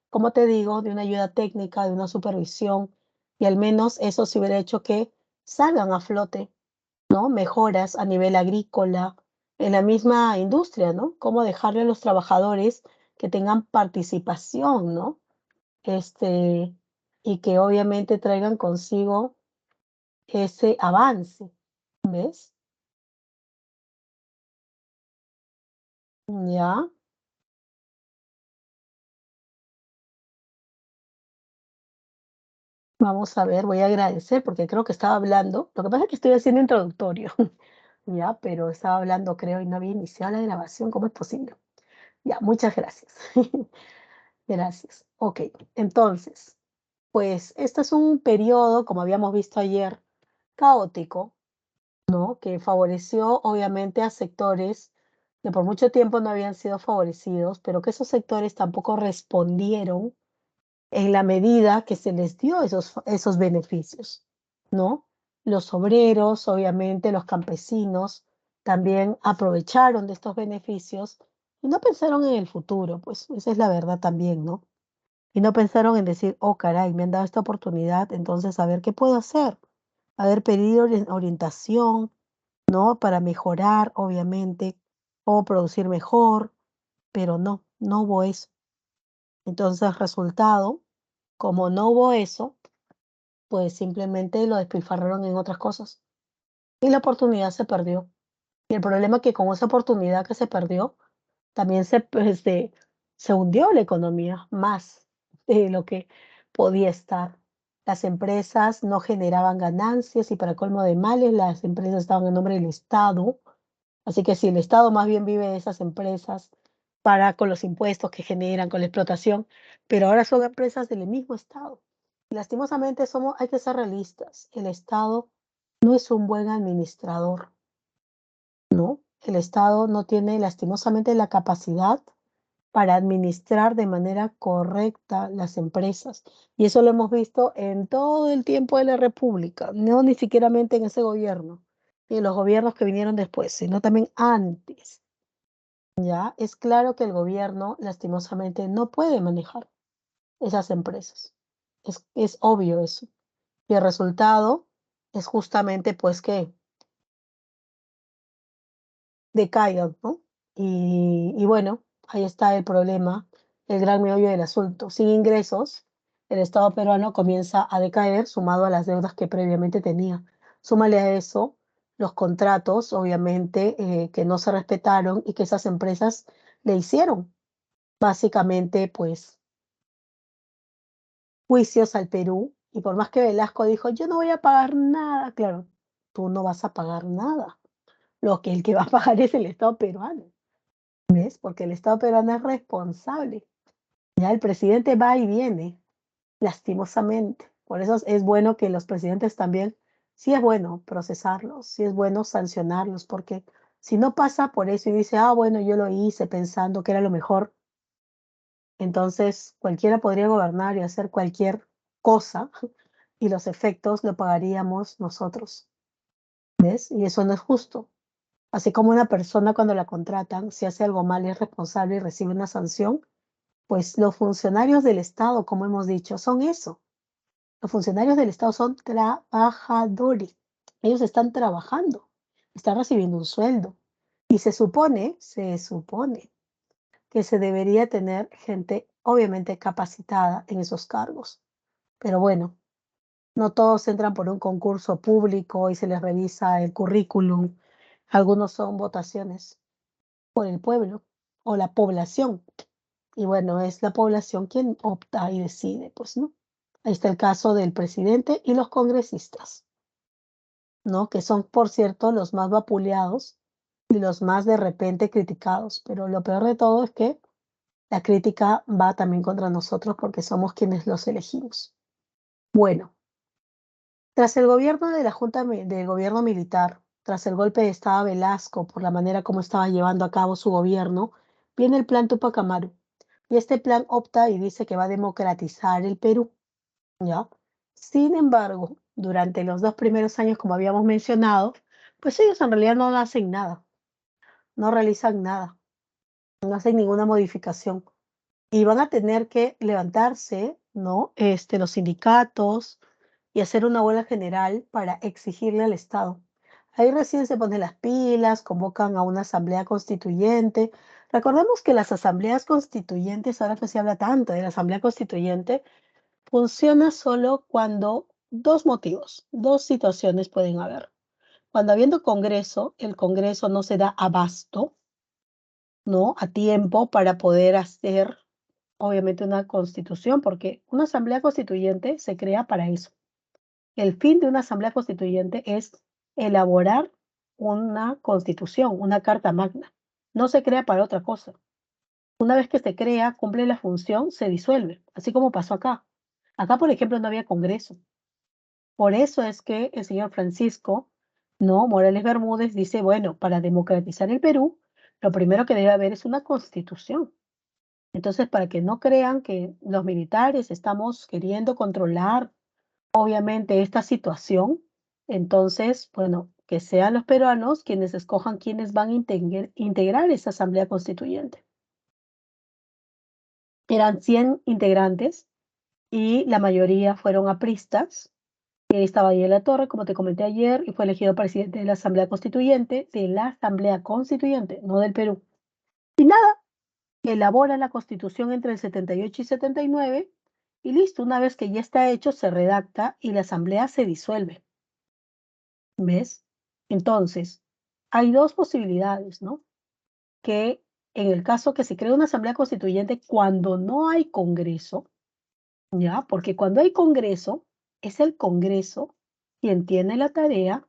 como te digo, de una ayuda técnica, de una supervisión, y al menos eso se hubiera hecho que salgan a flote, ¿no? Mejoras a nivel agrícola, en la misma industria, ¿no? Cómo dejarle a los trabajadores que tengan participación, ¿no? Este, y que obviamente traigan consigo ese avance, ¿ves? Ya, vamos a ver, voy a agradecer porque creo que estaba hablando. Lo que pasa es que estoy haciendo introductorio, ya, pero estaba hablando, creo, y no había iniciado la grabación. ¿Cómo es posible? Ya, muchas gracias. Gracias. Ok, entonces, pues este es un periodo, como habíamos visto ayer, caótico, ¿no? Que favoreció obviamente a sectores que por mucho tiempo no habían sido favorecidos, pero que esos sectores tampoco respondieron en la medida que se les dio esos beneficios, ¿no? Los obreros, obviamente, los campesinos también aprovecharon de estos beneficios y no pensaron en el futuro, pues esa es la verdad también, ¿no? Y no pensaron en decir, oh, caray, me han dado esta oportunidad, entonces a ver qué puedo hacer. Haber pedido orientación, ¿no? Para mejorar, obviamente, o producir mejor, pero no, no hubo eso. Entonces, resultado, como no hubo eso, pues simplemente lo despilfarraron en otras cosas y la oportunidad se perdió. Y el problema es que con esa oportunidad que se perdió, también se hundió la economía más de lo que podía estar. Las empresas no generaban ganancias y para colmo de males, las empresas estaban en nombre del Estado. Así que si el Estado más bien vive de esas empresas para con los impuestos que generan, con la explotación, pero ahora son empresas del mismo Estado. Y lastimosamente hay que ser realistas. El Estado no es un buen administrador, ¿no? El Estado no tiene lastimosamente la capacidad para administrar de manera correcta las empresas. Y eso lo hemos visto en todo el tiempo de la República, no ni siquiera en ese gobierno, ni en los gobiernos que vinieron después, sino también antes. Ya es claro que el gobierno lastimosamente no puede manejar esas empresas. Es obvio eso. Y el resultado es justamente pues que decaigan, ¿no? Y bueno, ahí está el problema, el gran meollo del asunto. Sin ingresos, el Estado peruano comienza a decaer sumado a las deudas que previamente tenía. Súmale a eso los contratos, obviamente, que no se respetaron y que esas empresas le hicieron. Básicamente, pues, juicios al Perú. Y por más que Velasco dijo, yo no voy a pagar nada, claro, tú no vas a pagar nada. El que va a pagar es el Estado peruano. ¿Ves? Porque el Estado peruano es responsable. Ya el presidente va y viene, lastimosamente. Por eso es bueno que los presidentes también, sí es bueno procesarlos, sí es bueno sancionarlos, porque si no pasa por eso y dice, ah, bueno, yo lo hice pensando que era lo mejor, entonces cualquiera podría gobernar y hacer cualquier cosa y los efectos lo pagaríamos nosotros. ¿Ves? Y eso no es justo. Así como una persona cuando la contratan, si hace algo mal y es responsable y recibe una sanción, pues los funcionarios del Estado, como hemos dicho, son eso. Los funcionarios del Estado son trabajadores. Ellos están trabajando, están recibiendo un sueldo. Y se supone que se debería tener gente obviamente capacitada en esos cargos. Pero bueno, no todos entran por un concurso público y se les revisa el currículum. Algunos son votaciones por el pueblo o la población. Y bueno, es la población quien opta y decide, pues, ¿no? Ahí está el caso del presidente y los congresistas, ¿no? Que son, por cierto, los más vapuleados y los más de repente criticados. Pero lo peor de todo es que la crítica va también contra nosotros porque somos quienes los elegimos. Bueno, tras el gobierno de la del gobierno militar, tras el golpe de Estado de Velasco por la manera como estaba llevando a cabo su gobierno, viene el plan Tupac Amaru. Y este plan opta y dice que va a democratizar el Perú, ¿ya? Sin embargo, durante los 2 primeros años, como habíamos mencionado, pues ellos en realidad no hacen nada, no realizan nada, no hacen ninguna modificación. y van a tener que levantarse, ¿no? Los sindicatos y hacer una huelga general para exigirle al Estado. Ahí recién se ponen las pilas, convocan a una asamblea constituyente. Recordemos que las asambleas constituyentes, ahora que se habla tanto de la asamblea constituyente, funciona solo cuando dos motivos, dos situaciones pueden haber. Cuando habiendo Congreso, el Congreso no se da abasto, ¿no? A tiempo para poder hacer, obviamente, una constitución, porque una asamblea constituyente se crea para eso. El fin de una asamblea constituyente es elaborar una constitución, una carta magna. No se crea para otra cosa. Una vez que se crea, cumple la función, se disuelve, así como pasó acá. Acá, por ejemplo, no había Congreso. Por eso es que el señor Francisco, ¿no? Morales Bermúdez dice, bueno, para democratizar el Perú, lo primero que debe haber es una constitución. Entonces, para que no crean que los militares estamos queriendo controlar, obviamente, esta situación, entonces, bueno, que sean los peruanos quienes escojan quienes van a integrar esa asamblea constituyente. Eran 100 integrantes y la mayoría fueron apristas. Estaba ahí en la torre, como te comenté ayer, y fue elegido presidente de la Asamblea Constituyente, no del Perú. Y nada, elabora la Constitución entre el 78 y 79, y listo, una vez que ya está hecho, se redacta y la Asamblea se disuelve. ¿Ves? Entonces, hay dos posibilidades, ¿no? Que en el caso que se cree una Asamblea Constituyente cuando no hay Congreso, ¿ya? Porque cuando hay Congreso, es el Congreso quien tiene la tarea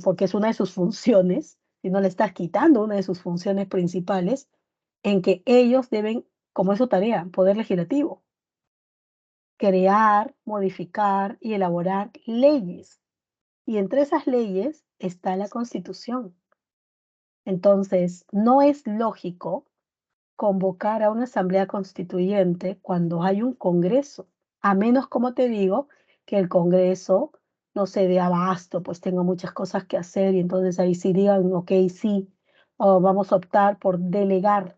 porque es una de sus funciones, si no le estás quitando una de sus funciones principales, en que ellos deben, como es su tarea, poder legislativo, crear, modificar y elaborar leyes. Y entre esas leyes está la Constitución. Entonces, no es lógico convocar a una asamblea constituyente cuando hay un Congreso, a menos, como te digo, que el Congreso no se dé abasto, pues tenga muchas cosas que hacer y entonces ahí sí digan, ok, sí, o vamos a optar por delegar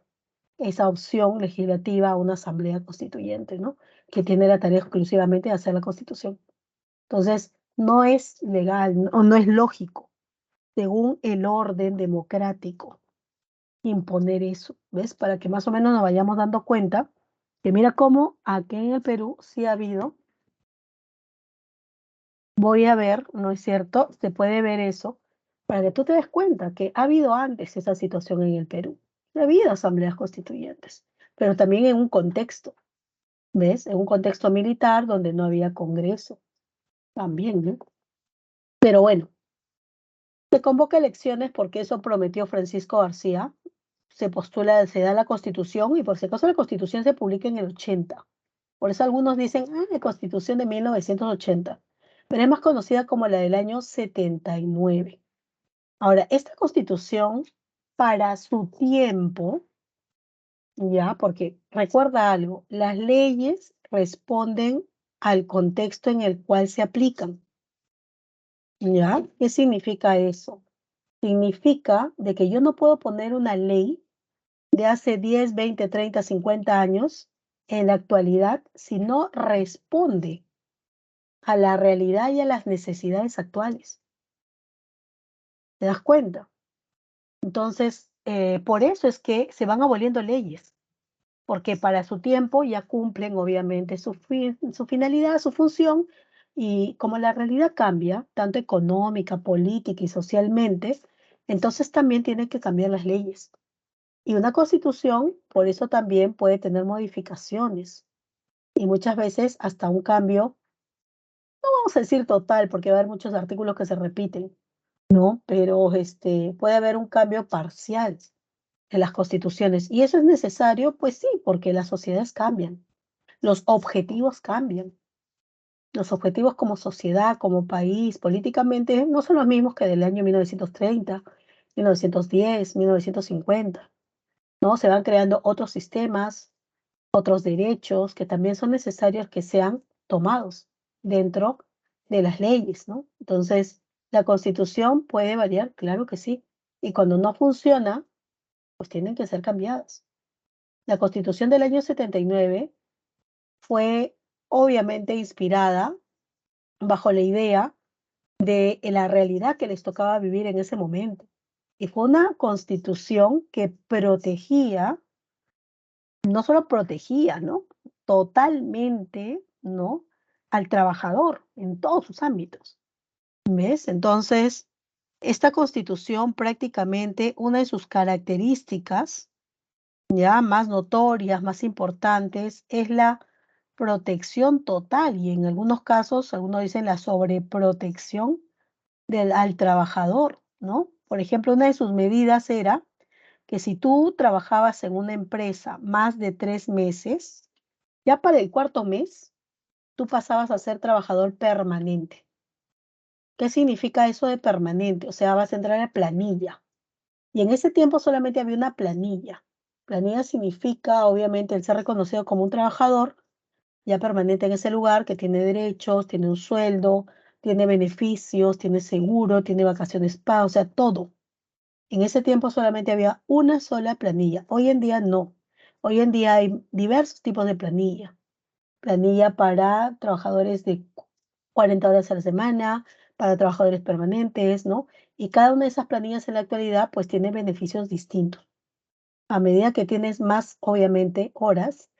esa opción legislativa a una asamblea constituyente, ¿no? Que tiene la tarea exclusivamente de hacer la Constitución. Entonces, no es legal o no es lógico, según el orden democrático imponer eso, ¿ves? Para que más o menos nos vayamos dando cuenta que mira cómo aquí en el Perú sí ha habido, voy a ver, ¿no es cierto? Se puede ver eso, para que tú te des cuenta que ha habido antes esa situación en el Perú. Ha habido asambleas constituyentes, pero también en un contexto, ¿ves? En un contexto militar donde no había Congreso, también, ¿no? Pero bueno, se convoca elecciones porque eso prometió Francisco García, se postula, se da la Constitución y por si acaso la Constitución se publica en el 80. Por eso algunos dicen, la Constitución de 1980, pero es más conocida como la del año 79. Ahora, esta Constitución, para su tiempo, ya, porque recuerda algo, las leyes responden al contexto en el cual se aplican, ¿ya? ¿Qué significa eso? Significa de que yo no puedo poner una ley de hace 10, 20, 30, 50 años en la actualidad si no responde a la realidad y a las necesidades actuales. ¿Te das cuenta? Entonces, por eso es que se van aboliendo leyes, porque para su tiempo ya cumplen obviamente su finalidad, su función, y como la realidad cambia, tanto económica, política y socialmente, entonces también tienen que cambiar las leyes. Y una constitución, por eso también puede tener modificaciones y muchas veces hasta un cambio, no vamos a decir total, porque va a haber muchos artículos que se repiten, ¿no? Pero puede haber un cambio parcial en las constituciones. ¿Y eso es necesario? Pues sí, porque las sociedades cambian, los objetivos cambian. Los objetivos como sociedad, como país, políticamente, no son los mismos que del año 1930, 1910, 1950, ¿no? Se van creando otros sistemas, otros derechos que también son necesarios que sean tomados dentro de las leyes, ¿no? Entonces, la Constitución puede variar, claro que sí, y cuando no funciona, pues tienen que ser cambiadas. La Constitución del año 79 fue obviamente inspirada bajo la idea de la realidad que les tocaba vivir en ese momento. Y fue una constitución que protegía, no solo protegía, ¿no? Totalmente, ¿no? Al trabajador en todos sus ámbitos. ¿Ves? Entonces, esta constitución prácticamente, una de sus características ya más notorias, más importantes, es la protección total y en algunos casos, algunos dicen la sobreprotección al trabajador, ¿no? Por ejemplo, una de sus medidas era que si tú trabajabas en una empresa más de 3 meses, ya para el cuarto mes, tú pasabas a ser trabajador permanente. ¿Qué significa eso de permanente? O sea, vas a entrar a planilla. Y en ese tiempo solamente había una planilla. Planilla significa, obviamente, el ser reconocido como un trabajador ya permanente en ese lugar, que tiene derechos, tiene un sueldo, tiene beneficios, tiene seguro, tiene vacaciones pagas, o sea, todo. En ese tiempo solamente había una sola planilla. Hoy en día no. Hoy en día hay diversos tipos de planilla. Planilla para trabajadores de 40 horas a la semana, para trabajadores permanentes, ¿no? Y cada una de esas planillas en la actualidad pues tiene beneficios distintos. A medida que tienes más, obviamente, horas,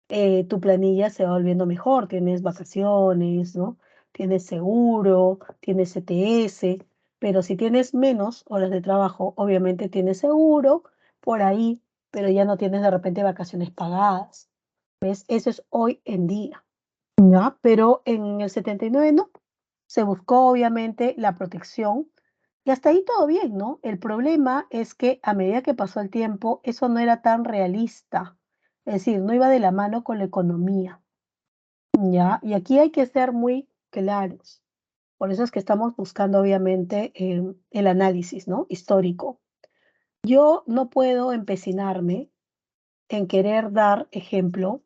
tu planilla se va volviendo mejor. Tienes vacaciones, ¿no? Tienes seguro, tienes CTS, pero si tienes menos horas de trabajo, obviamente tienes seguro por ahí, pero ya no tienes de repente vacaciones pagadas. ¿Ves? Eso es hoy en día. ¿Ya? Pero en el 79 no. Se buscó obviamente la protección y hasta ahí todo bien, ¿no? El problema es que a medida que pasó el tiempo, eso no era tan realista. Es decir, no iba de la mano con la economía, ¿ya? Y aquí hay que ser muy claros. Por eso es que estamos buscando obviamente el análisis, ¿no? Histórico. Yo no puedo empecinarme en querer dar ejemplo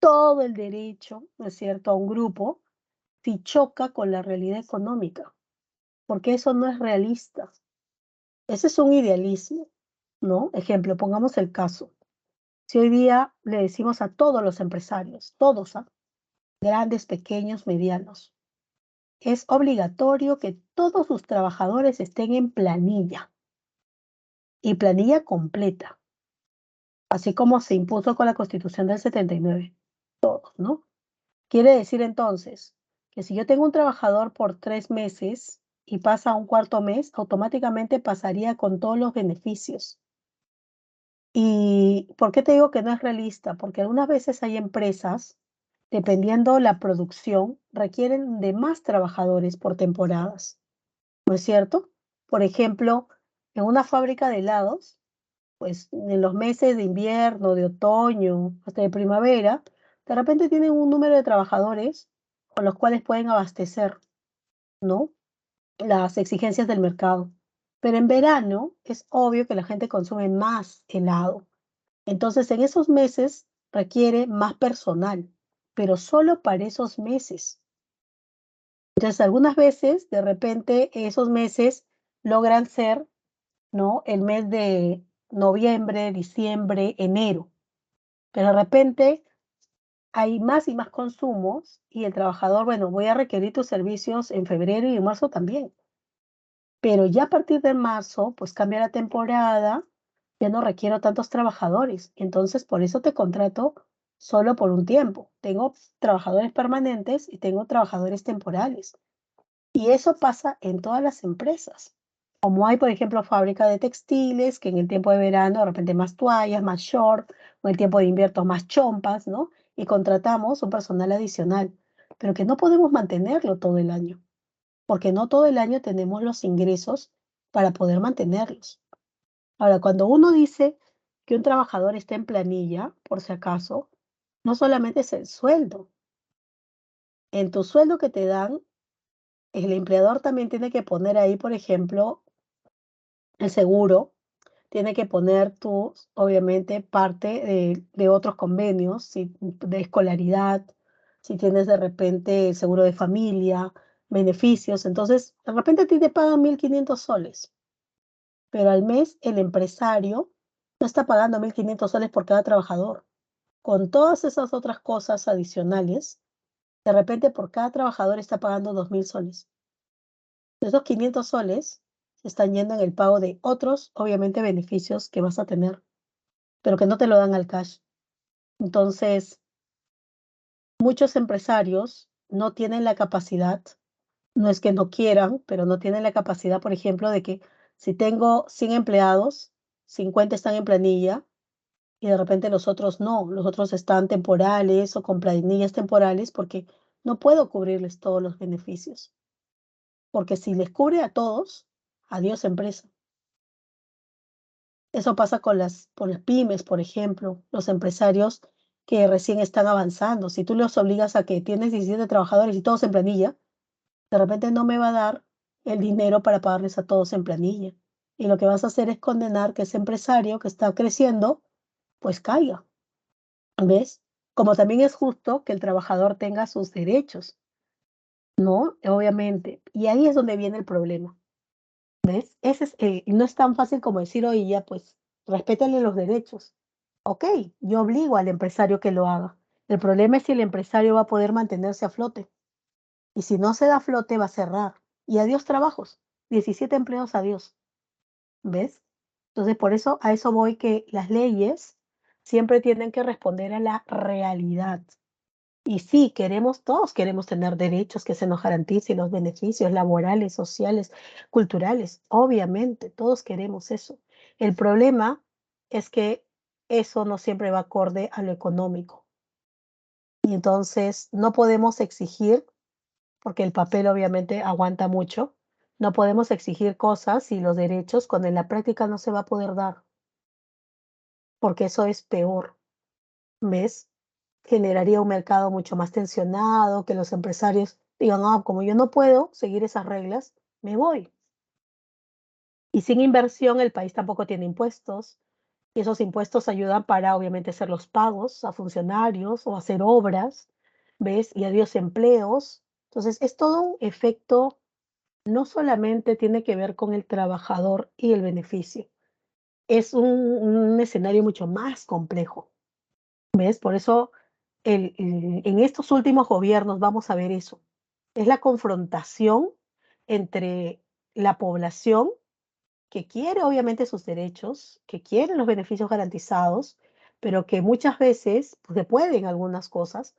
todo el derecho, ¿no es cierto?, a un grupo si choca con la realidad económica, porque eso no es realista. Ese es un idealismo, ¿no? Ejemplo, pongamos el caso. Si hoy día le decimos a todos los empresarios, todos, ¿ah? Grandes, pequeños, medianos, es obligatorio que todos sus trabajadores estén en planilla y planilla completa, así como se impuso con la Constitución del 79, todos, ¿no? Quiere decir entonces que si yo tengo un trabajador por 3 meses y pasa a un cuarto mes, automáticamente pasaría con todos los beneficios. ¿Y por qué te digo que no es realista? Porque algunas veces hay empresas, dependiendo la producción, requieren de más trabajadores por temporadas, ¿no es cierto? Por ejemplo, en una fábrica de helados, pues en los meses de invierno, de otoño, hasta de primavera, de repente tienen un número de trabajadores con los cuales pueden abastecer, ¿no? Las exigencias del mercado. Pero en verano es obvio que la gente consume más helado. Entonces, en esos meses requiere más personal, pero solo para esos meses. Entonces, algunas veces, de repente, esos meses logran ser, ¿no? El mes de noviembre, diciembre, enero. Pero de repente hay más y más consumos y el trabajador, bueno, voy a requerir tus servicios en febrero y en marzo también. Pero ya a partir de marzo, pues cambia la temporada, ya no requiero tantos trabajadores. Entonces, por eso te contrato solo por un tiempo. Tengo trabajadores permanentes y tengo trabajadores temporales. Y eso pasa en todas las empresas. Como hay, por ejemplo, fábrica de textiles, que en el tiempo de verano de repente más toallas, más short, o en el tiempo de invierno más chompas, ¿no? Y contratamos un personal adicional, pero que no podemos mantenerlo todo el año, porque no todo el año tenemos los ingresos para poder mantenerlos. Ahora, cuando uno dice que un trabajador está en planilla, por si acaso, no solamente es el sueldo. En tu sueldo que te dan, el empleador también tiene que poner ahí, por ejemplo, el seguro, tiene que poner tú, obviamente, parte de otros convenios, de escolaridad, si tienes de repente seguro de familia, beneficios. Entonces, de repente a ti te pagan 1.500 soles, pero al mes el empresario no está pagando 1.500 soles por cada trabajador. Con todas esas otras cosas adicionales, de repente por cada trabajador está pagando 2.000 soles. Esos 500 soles se están yendo en el pago de otros, obviamente, beneficios que vas a tener, pero que no te lo dan al cash. Entonces, muchos empresarios no tienen la capacidad, no es que no quieran, pero no tienen la capacidad, por ejemplo, de que si tengo 100 empleados, 50 están en planilla y de repente los otros no, los otros están temporales o con planillas temporales porque no puedo cubrirles todos los beneficios. Porque si les cubre a todos, adiós empresa. Eso pasa con las pymes, por ejemplo, los empresarios que recién están avanzando. Si tú los obligas a que tienes 17 trabajadores y todos en planilla, de repente no me va a dar el dinero para pagarles a todos en planilla. Y lo que vas a hacer es condenar que ese empresario que está creciendo, pues caiga, ¿ves? Como también es justo que el trabajador tenga sus derechos, ¿no? Obviamente. Y ahí es donde viene el problema, ¿ves? Ese es, no es tan fácil como decir, oye, ya, pues, respétale los derechos. Ok, yo obligo al empresario que lo haga. El problema es si el empresario va a poder mantenerse a flote. Y si no se da a flote, va a cerrar. Y adiós trabajos. 17 empleos, adiós. ¿Ves? Entonces, por eso a eso voy que las leyes siempre tienen que responder a la realidad. Y sí, todos queremos tener derechos que se nos garanticen los beneficios laborales, sociales, culturales. Obviamente, todos queremos eso. El problema es que eso no siempre va acorde a lo económico. Y entonces no podemos exigir, porque el papel obviamente aguanta mucho, no podemos exigir cosas y los derechos cuando en la práctica no se va a poder dar, porque eso es peor, ¿ves? Generaría un mercado mucho más tensionado, que los empresarios digan, ah, como yo no puedo seguir esas reglas, me voy. Y sin inversión el país tampoco tiene impuestos, y esos impuestos ayudan para obviamente hacer los pagos a funcionarios o hacer obras, ¿ves? Y adiós empleos. Entonces es todo un efecto, no solamente tiene que ver con el trabajador y el beneficio, es un escenario mucho más complejo. ¿Ves? Por eso en estos últimos gobiernos vamos a ver eso. Es la confrontación entre la población que quiere obviamente sus derechos, que quiere los beneficios garantizados, pero que muchas veces pues, se pueden algunas cosas,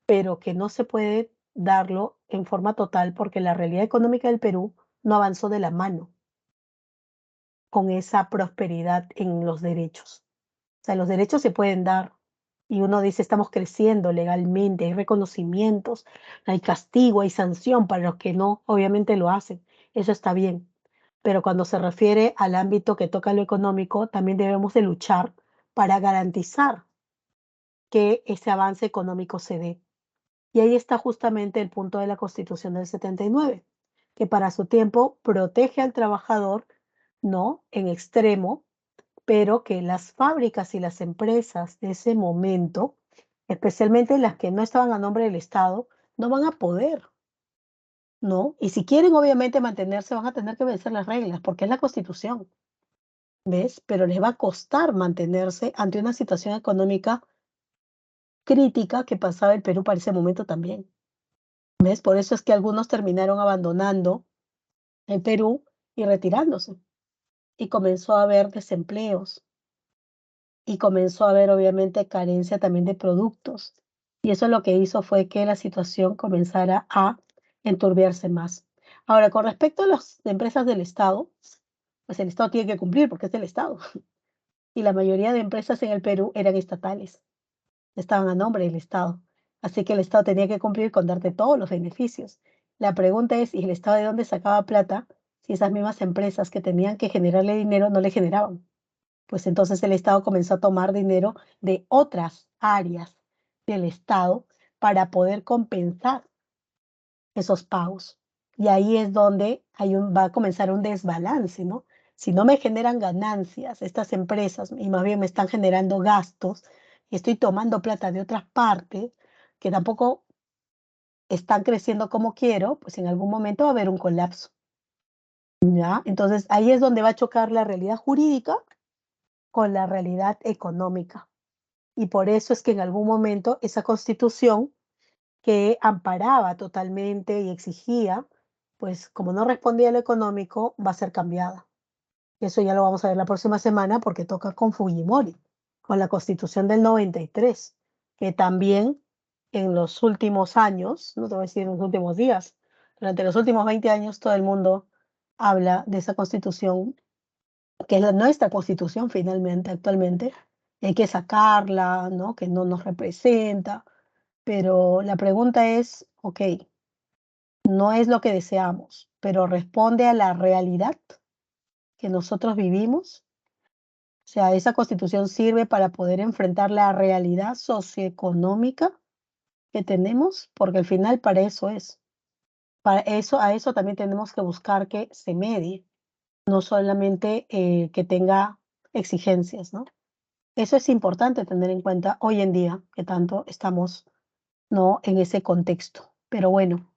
pero que no se puede darlo en forma total porque la realidad económica del Perú no avanzó de la mano con esa prosperidad en los derechos. O sea, los derechos se pueden dar y uno dice, estamos creciendo legalmente, hay reconocimientos, hay castigo, hay sanción para los que no, obviamente lo hacen. Eso está bien. Pero cuando se refiere al ámbito que toca lo económico, también debemos de luchar para garantizar que ese avance económico se dé. Y ahí está justamente el punto de la Constitución del 79, que para su tiempo protege al trabajador, no en extremo, pero que las fábricas y las empresas de ese momento, especialmente las que no estaban a nombre del Estado, no van a poder, ¿no? Y si quieren obviamente mantenerse, van a tener que vencer las reglas, porque es la Constitución, ¿ves? Pero les va a costar mantenerse ante una situación económica crítica que pasaba el Perú para ese momento también, ¿ves? Por eso es que algunos terminaron abandonando el Perú y retirándose, y comenzó a haber desempleos, y comenzó a haber obviamente carencia también de productos. Y eso lo que hizo fue que la situación comenzara a enturbiarse más. Ahora, con respecto a las empresas del Estado, pues el Estado tiene que cumplir porque es del Estado. Y la mayoría de empresas en el Perú eran estatales, estaban a nombre del Estado. Así que el Estado tenía que cumplir con darte todos los beneficios. La pregunta es, ¿y el Estado de dónde sacaba plata si esas mismas empresas que tenían que generarle dinero no le generaban? Pues entonces el Estado comenzó a tomar dinero de otras áreas del Estado para poder compensar esos pagos. Y ahí es donde va a comenzar un desbalance, ¿no? Si no me generan ganancias estas empresas y más bien me están generando gastos y estoy tomando plata de otras partes que tampoco están creciendo como quiero, pues en algún momento va a haber un colapso, ¿ya? Entonces ahí es donde va a chocar la realidad jurídica con la realidad económica. Y por eso es que en algún momento esa constitución que amparaba totalmente y exigía, pues como no respondía a lo económico, va a ser cambiada. Eso ya lo vamos a ver la próxima semana porque toca con Fujimori, con la Constitución del 93, que también en los últimos años, no te voy a decir en los últimos días, durante los últimos 20 años todo el mundo habla de esa Constitución, que es nuestra Constitución finalmente, actualmente. Hay que sacarla, ¿no? Que no nos representa. Pero la pregunta es, ok, no es lo que deseamos, pero responde a la realidad que nosotros vivimos. O sea, esa constitución sirve para poder enfrentar la realidad socioeconómica que tenemos, porque al final para eso es. Para eso, a eso también tenemos que buscar que se medie, no solamente que tenga exigencias, ¿no? Eso es importante tener en cuenta hoy en día, que tanto estamos, ¿no? En ese contexto. Pero bueno,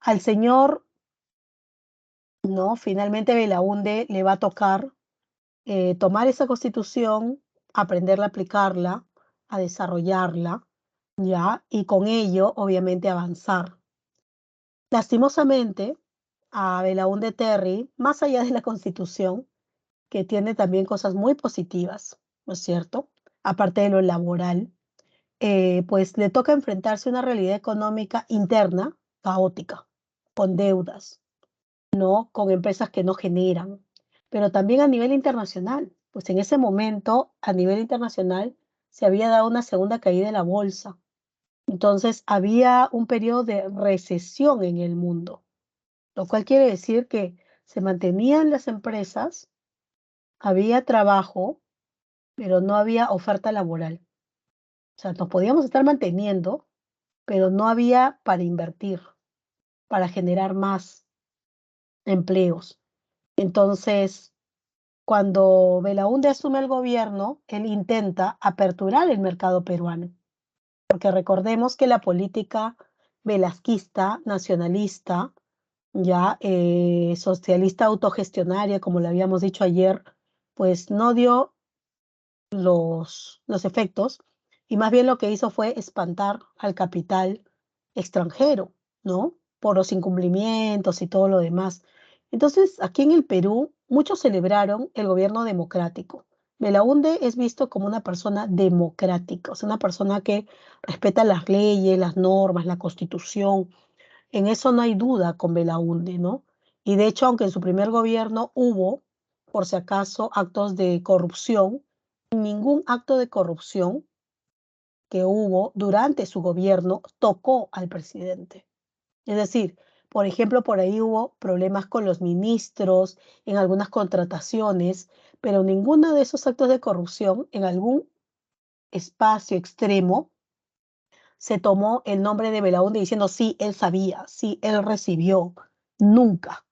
al señor, ¿no? Finalmente Belaúnde le va a tocar tomar esa constitución, aprenderla a aplicarla, a desarrollarla, ¿ya? Y con ello, obviamente, avanzar. Lastimosamente, a Belaúnde Terry, más allá de la constitución, que tiene también cosas muy positivas, ¿no es cierto? Aparte de lo laboral, pues le toca enfrentarse a una realidad económica interna caótica, con deudas, ¿no? Con empresas que no generan, pero también a nivel internacional, pues en ese momento, a nivel internacional, se había dado una segunda caída de la bolsa. Entonces, había un periodo de recesión en el mundo, lo cual quiere decir que se mantenían las empresas, había trabajo, pero no había oferta laboral. O sea, nos podíamos estar manteniendo, pero no había para invertir, para generar más empleos. Entonces, cuando Belaúnde asume el gobierno, él intenta aperturar el mercado peruano, porque recordemos que la política velasquista, nacionalista, ya socialista autogestionaria, como le habíamos dicho ayer, pues no dio los efectos y más bien lo que hizo fue espantar al capital extranjero, ¿no? Por los incumplimientos y todo lo demás. Entonces, aquí en el Perú, muchos celebraron el gobierno democrático. Belaúnde es visto como una persona democrática, o sea, una persona que respeta las leyes, las normas, la constitución. En eso no hay duda con Belaúnde, ¿no? Y de hecho, aunque en su primer gobierno hubo, por si acaso, actos de corrupción, ningún acto de corrupción que hubo durante su gobierno tocó al presidente. Es decir, por ejemplo, por ahí hubo problemas con los ministros en algunas contrataciones, pero ninguno de esos actos de corrupción en algún espacio extremo se tomó el nombre de Belaúnde diciendo, sí, él sabía, sí, él recibió. Nunca,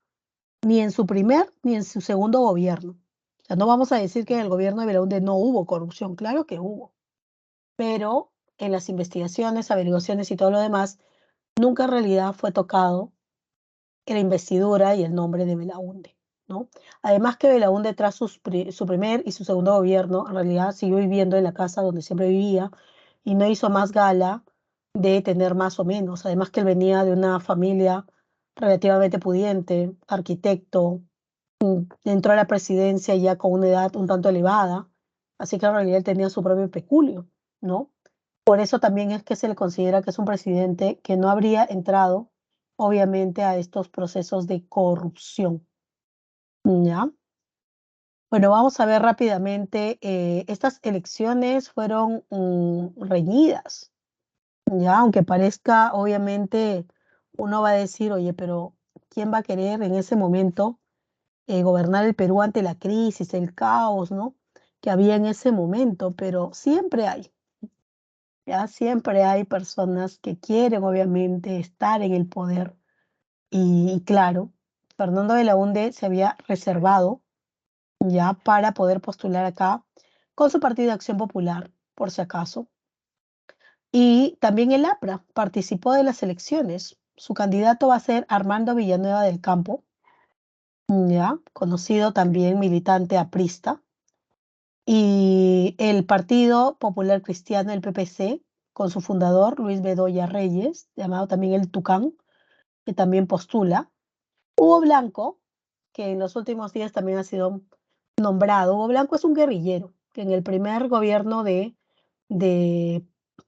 ni en su primer ni en su segundo gobierno. O sea, no vamos a decir que en el gobierno de Belaúnde no hubo corrupción, claro que hubo, pero en las investigaciones, averiguaciones y todo lo demás, nunca en realidad fue tocado la investidura y el nombre de Belaúnde, ¿no? Además que Belaúnde tras su primer y su segundo gobierno, en realidad siguió viviendo en la casa donde siempre vivía y no hizo más gala de tener más o menos. Además que él venía de una familia relativamente pudiente, arquitecto, entró a la presidencia ya con una edad un tanto elevada, así que en realidad él tenía su propio peculio, ¿no? Por eso también es que se le considera que es un presidente que no habría entrado, obviamente, a estos procesos de corrupción, ¿ya? Bueno, vamos a ver rápidamente, estas elecciones fueron reñidas, ¿ya? Aunque parezca, obviamente, uno va a decir, oye, pero ¿quién va a querer en ese momento gobernar el Perú ante la crisis, el caos, ¿no? Que había en ese momento, pero siempre hay. Ya siempre hay personas que quieren, obviamente, estar en el poder. Y claro, Fernando de la Hunde se había reservado ya para poder postular acá con su Partido de Acción Popular, por si acaso. Y también el APRA participó de las elecciones. Su candidato va a ser Armando Villanueva del Campo, ya conocido también militante aprista. Y el Partido Popular Cristiano, el PPC, con su fundador, Luis Bedoya Reyes, llamado también el Tucán, que también postula. Hugo Blanco, que en los últimos días también ha sido nombrado. Hugo Blanco es un guerrillero, que en el primer gobierno de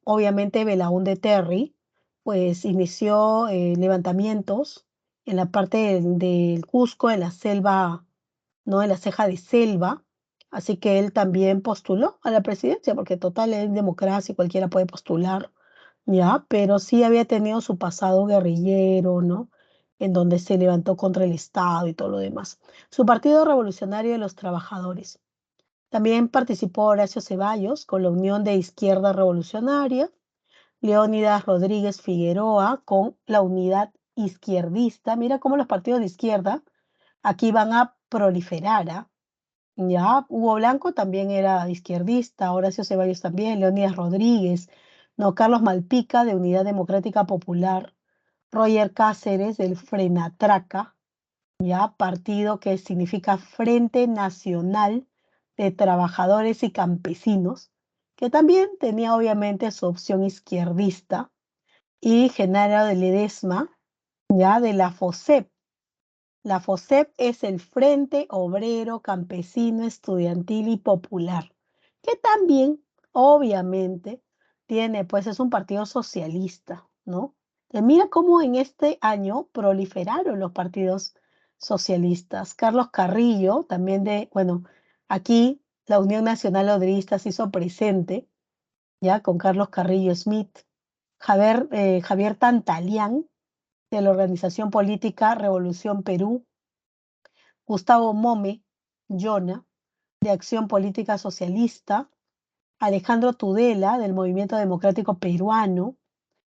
obviamente, Belaúnde Terry, pues inició levantamientos en la parte del Cusco, en la selva, ¿no? En la ceja de selva. Así que él también postuló a la presidencia, porque total es democracia y cualquiera puede postular, ¿ya? Pero sí había tenido su pasado guerrillero, ¿no? En donde se levantó contra el Estado y todo lo demás. Su Partido Revolucionario de los Trabajadores. También participó Horacio Ceballos con la Unión de Izquierda Revolucionaria, Leónidas Rodríguez Figueroa con la Unidad Izquierdista. Mira cómo los partidos de izquierda aquí van a proliferar, ¿ah? Ya, Hugo Blanco también era izquierdista, Horacio Ceballos también, Leónidas Rodríguez, no, Carlos Malpica de Unidad Democrática Popular, Roger Cáceres del Frenatraca, ya, partido que significa Frente Nacional de Trabajadores y Campesinos, que también tenía obviamente su opción izquierdista, y Genaro de Ledesma, ya, de la FOSEP. La FOSEP es el Frente Obrero Campesino Estudiantil y Popular, que también, obviamente, tiene, pues es un partido socialista, ¿no? Mira cómo en este año proliferaron los partidos socialistas. Carlos Carrillo, también bueno, aquí la Unión Nacional Obrerista se hizo presente, ya con Carlos Carrillo Smith, Javier Tantalián, de la organización política Revolución Perú, Gustavo Mome Llona, de Acción Política Socialista, Alejandro Tudela, del Movimiento Democrático Peruano,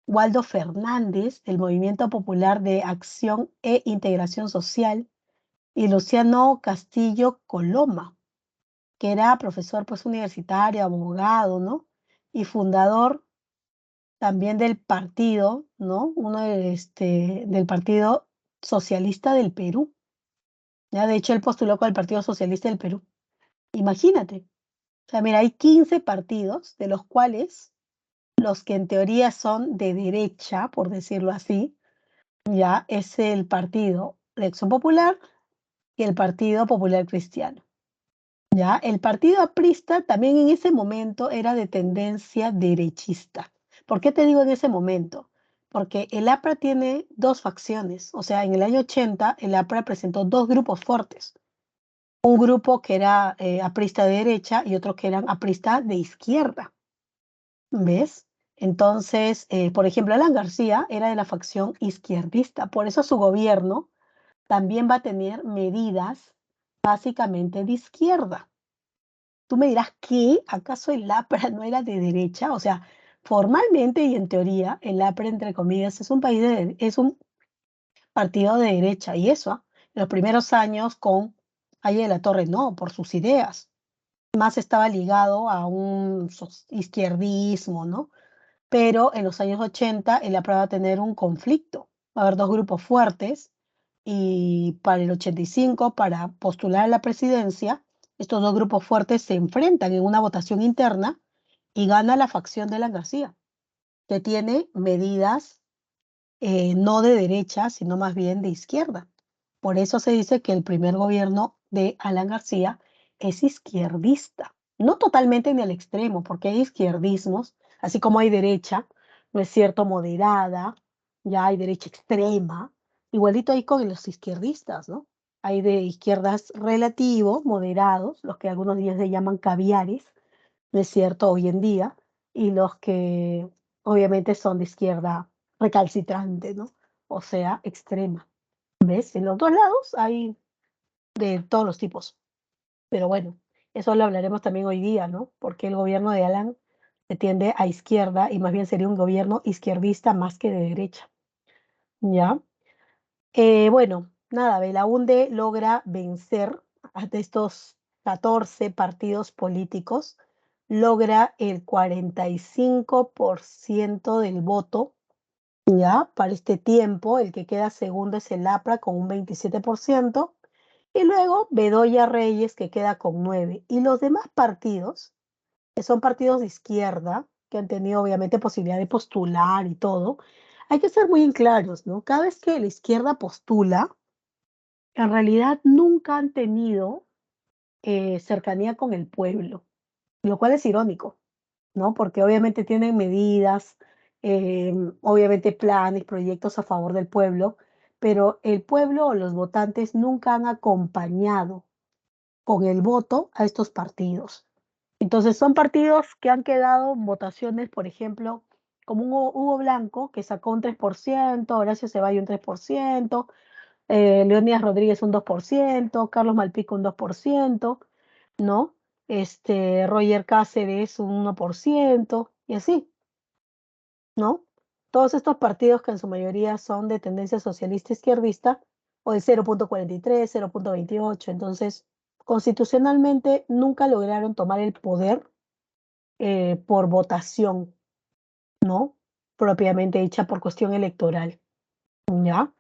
Waldo Fernández, del Movimiento Popular de Acción e Integración Social, y Luciano Castillo Coloma, que era profesor pues universitario, abogado, ¿no? Y fundador también del partido, ¿no? Del Partido Socialista del Perú. Ya, de hecho, él postuló con el Partido Socialista del Perú. Imagínate. O sea, mira, hay 15 partidos, de los cuales los que en teoría son de derecha, por decirlo así, ya es el Partido de Acción Popular y el Partido Popular Cristiano. Ya, el partido aprista también en ese momento era de tendencia derechista. ¿Por qué te digo en ese momento? Porque el APRA tiene dos facciones. O sea, en el año 80 el APRA presentó dos grupos fuertes. Un grupo que era aprista de derecha y otro que eran aprista de izquierda. ¿Ves? Entonces, por ejemplo, Alan García era de la facción izquierdista. Por eso su gobierno también va a tener medidas básicamente de izquierda. Tú me dirás, ¿qué? ¿Acaso el APRA no era de derecha? O sea, formalmente y en teoría, el APRA, entre comillas, es un partido de derecha. Y eso, en los primeros años con Valle de la Torre, no, por sus ideas. Más estaba ligado a un izquierdismo, ¿no? Pero en los años 80 el APRA va a tener un conflicto. Va a haber dos grupos fuertes y para el 85, para postular a la presidencia, estos dos grupos fuertes se enfrentan en una votación interna y gana la facción de Alan García, que tiene medidas no de derecha, sino más bien de izquierda. Por eso se dice que el primer gobierno de Alan García es izquierdista, no totalmente ni al extremo, porque hay izquierdismos, así como hay derecha, no es cierto, moderada, ya hay derecha extrema, igualito hay con los izquierdistas, ¿no? Hay de izquierdas relativos, moderados, los que algunos días se llaman caviares, no es cierto, hoy en día, y los que obviamente son de izquierda recalcitrante, ¿no? O sea, extrema. ¿Ves? En los dos lados hay de todos los tipos. Pero bueno, eso lo hablaremos también hoy día, ¿no? Porque el gobierno de Alan se tiende a izquierda y más bien sería un gobierno izquierdista más que de derecha. ¿Ya? Bueno, nada, Belaúnde logra vencer a estos 14 partidos políticos, logra el 45% del voto, ¿ya? Para este tiempo, el que queda segundo es el APRA con un 27%, Y luego Bedoya Reyes, que queda con 9. Y los demás partidos, que son partidos de izquierda, que han tenido obviamente posibilidad de postular y todo, hay que ser muy claros, ¿no? Cada vez que la izquierda postula, en realidad nunca han tenido cercanía con el pueblo, lo cual es irónico, ¿no? Porque obviamente tienen medidas, obviamente planes, proyectos a favor del pueblo, pero el pueblo o los votantes nunca han acompañado con el voto a estos partidos. Entonces son partidos que han quedado en votaciones, por ejemplo, como Hugo Blanco, que sacó un 3%, Horacio Ceballos un 3%, Leonidas Rodríguez un 2%, Carlos Malpico un 2%, ¿no? Roger Cáceres un 1%, y así, ¿no? Todos estos partidos que en su mayoría son de tendencia socialista izquierdista, o de 0,43, 0,28. Entonces, constitucionalmente nunca lograron tomar el poder por votación, ¿no? Propiamente dicha por cuestión electoral, ¿ya?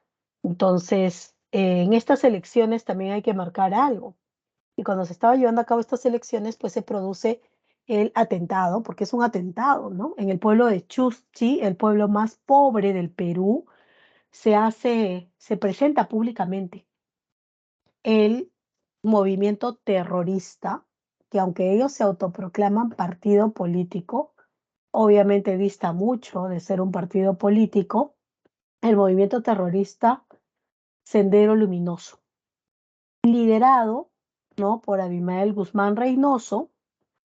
Entonces, en estas elecciones también hay que marcar algo. Y cuando se estaba llevando a cabo estas elecciones, pues se produce el atentado, porque es un atentado, ¿no? En el pueblo de Chuschi, el pueblo más pobre del Perú, se presenta públicamente el movimiento terrorista, que aunque ellos se autoproclaman partido político, obviamente dista mucho de ser un partido político, el movimiento terrorista Sendero Luminoso, liderado, ¿no?, por Abimael Guzmán Reynoso,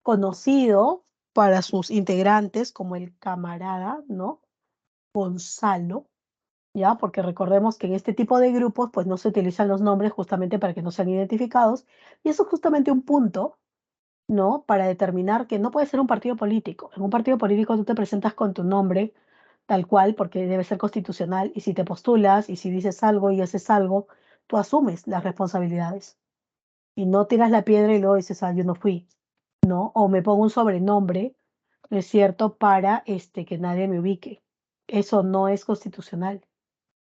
conocido para sus integrantes como el camarada, ¿no?, Gonzalo, ¿ya? Porque recordemos que en este tipo de grupos, pues no se utilizan los nombres justamente para que no sean identificados, y eso es justamente un punto, ¿no?, para determinar que no puede ser un partido político. En un partido político tú te presentas con tu nombre tal cual, porque debe ser constitucional, y si te postulas y si dices algo y haces algo, tú asumes las responsabilidades y no tiras la piedra y luego dices, ah, yo no fui, ¿no? O me pongo un sobrenombre, ¿no es cierto?, para que nadie me ubique. Eso no es constitucional,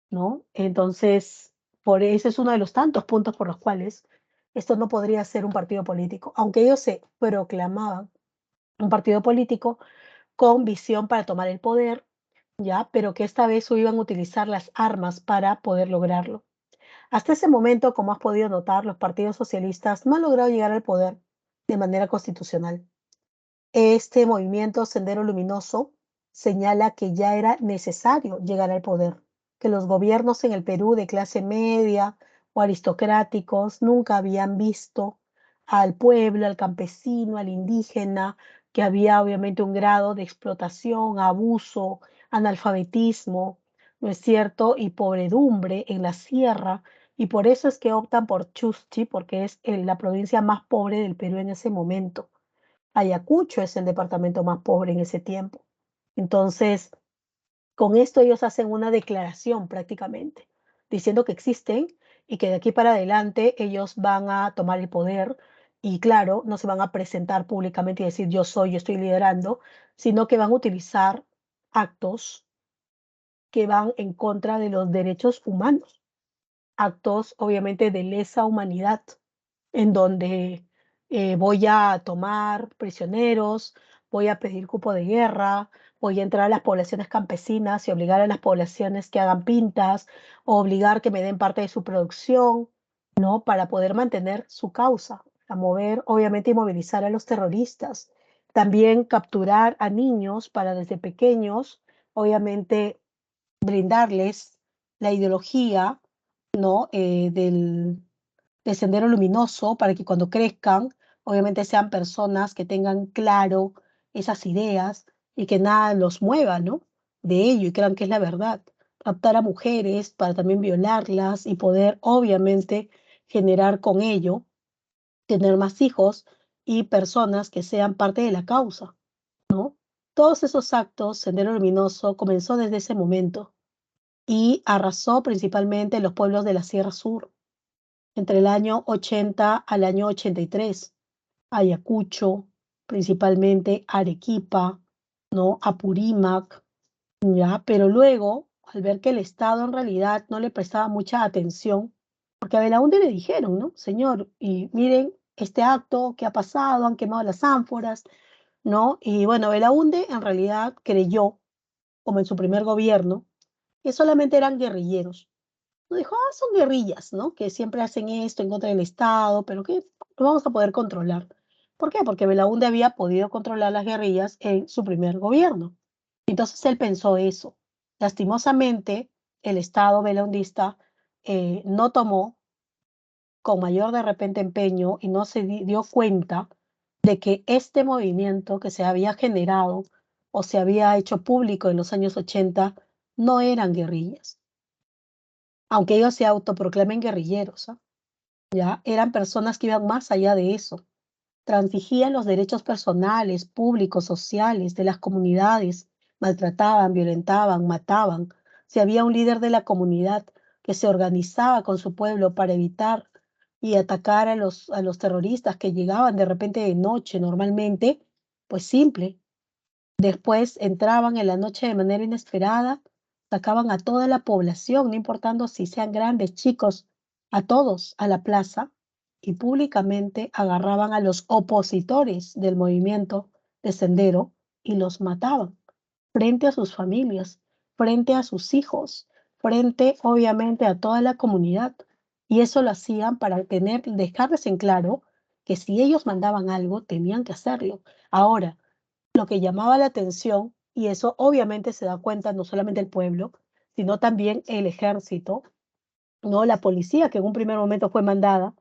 ¿no? Entonces, por ese es uno de los tantos puntos por los cuales esto no podría ser un partido político, aunque ellos se proclamaban un partido político con visión para tomar el poder, ¿ya? Pero que esta vez iban a utilizar las armas para poder lograrlo. Hasta ese momento, como has podido notar, los partidos socialistas no han logrado llegar al poder de manera constitucional. Este movimiento Sendero Luminoso señala que ya era necesario llegar al poder, que los gobiernos en el Perú de clase media o aristocráticos nunca habían visto al pueblo, al campesino, al indígena, que había obviamente un grado de explotación, abuso, analfabetismo, ¿no es cierto? Y pobredumbre en la sierra. Y por eso es que optan por Chuschi, porque es la provincia más pobre del Perú en ese momento. Ayacucho es el departamento más pobre en ese tiempo. Entonces, con esto ellos hacen una declaración prácticamente, diciendo que existen y que de aquí para adelante ellos van a tomar el poder y claro, no se van a presentar públicamente y decir yo soy, yo estoy liderando, sino que van a utilizar actos que van en contra de los derechos humanos, actos obviamente de lesa humanidad, en donde voy a tomar prisioneros, voy a pedir cupo de guerra, voy a entrar a las poblaciones campesinas y obligar a las poblaciones que hagan pintas, o obligar que me den parte de su producción, ¿no? Para poder mantener su causa, a mover, obviamente, y movilizar a los terroristas. También capturar a niños para desde pequeños, obviamente, brindarles la ideología, ¿no? Del Sendero Luminoso para que cuando crezcan, obviamente sean personas que tengan claro esas ideas y que nada los mueva, ¿no? De ello y crean que es la verdad. Captar a mujeres para también violarlas y poder, obviamente, generar con ello, tener más hijos y personas que sean parte de la causa, ¿no? Todos esos actos, Sendero Luminoso comenzó desde ese momento y arrasó principalmente los pueblos de la Sierra Sur entre el año 80 al año 83, Ayacucho, principalmente Arequipa, ¿no? Apurímac, ¿ya? Pero luego, al ver que el Estado en realidad no le prestaba mucha atención, Porque a Belaúnde le dijeron, ¿no? Señor, y miren este acto que ha pasado, han quemado las ánforas, ¿no? Y bueno, Belaúnde en realidad creyó, como en su primer gobierno, que solamente eran guerrilleros. No dijo, ah, son guerrillas, ¿no? Que siempre hacen esto en contra del Estado, pero que lo vamos a poder controlar. ¿Por qué? Porque Belaúnde había podido controlar las guerrillas en su primer gobierno. Entonces él pensó eso. Lastimosamente, el Estado belaundista no tomó con mayor de repente empeño y no se dio cuenta de que este movimiento que se había generado o se había hecho público en los años 80 no eran guerrillas, aunque ellos se autoproclamen guerrilleros, ¿ah? Ya eran personas que iban más allá de eso, transigían los derechos personales, públicos, sociales de las comunidades, maltrataban, violentaban, mataban. Si había un líder de la comunidad que se organizaba con su pueblo para evitar y atacar a los terroristas que llegaban de repente de noche normalmente, pues simple, después entraban en la noche de manera inesperada, sacaban a toda la población, no importando si sean grandes, chicos, a todos a la plaza y públicamente agarraban a los opositores del movimiento de Sendero y los mataban frente a sus familias, frente a sus hijos, frente obviamente a toda la comunidad. Y eso lo hacían para dejarles en claro que si ellos mandaban algo, tenían que hacerlo. Ahora, lo que llamaba la atención, y eso obviamente se da cuenta no solamente el pueblo, sino también el ejército, ¿no? La policía, que en un primer momento fue mandada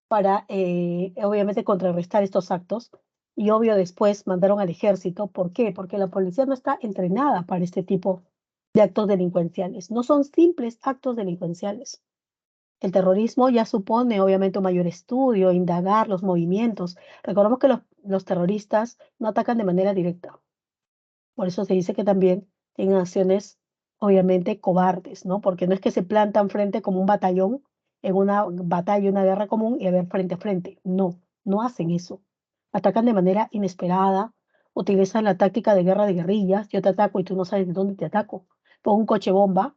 para, obviamente, contrarrestar estos actos, y obvio después mandaron al ejército. ¿Por qué? Porque la policía no está entrenada para este tipo de actos delincuenciales. No son simples actos delincuenciales. El terrorismo ya supone, obviamente, un mayor estudio, indagar los movimientos. Recordemos que los terroristas no atacan de manera directa. Por eso se dice que también tienen acciones, obviamente, cobardes, ¿no? Porque no es que se plantan frente como un batallón en una batalla, una guerra común y a ver frente a frente. No, no hacen eso. Atacan de manera inesperada, utilizan la táctica de guerra de guerrillas. Yo te ataco y tú no sabes de dónde te ataco. Pongo un coche bomba,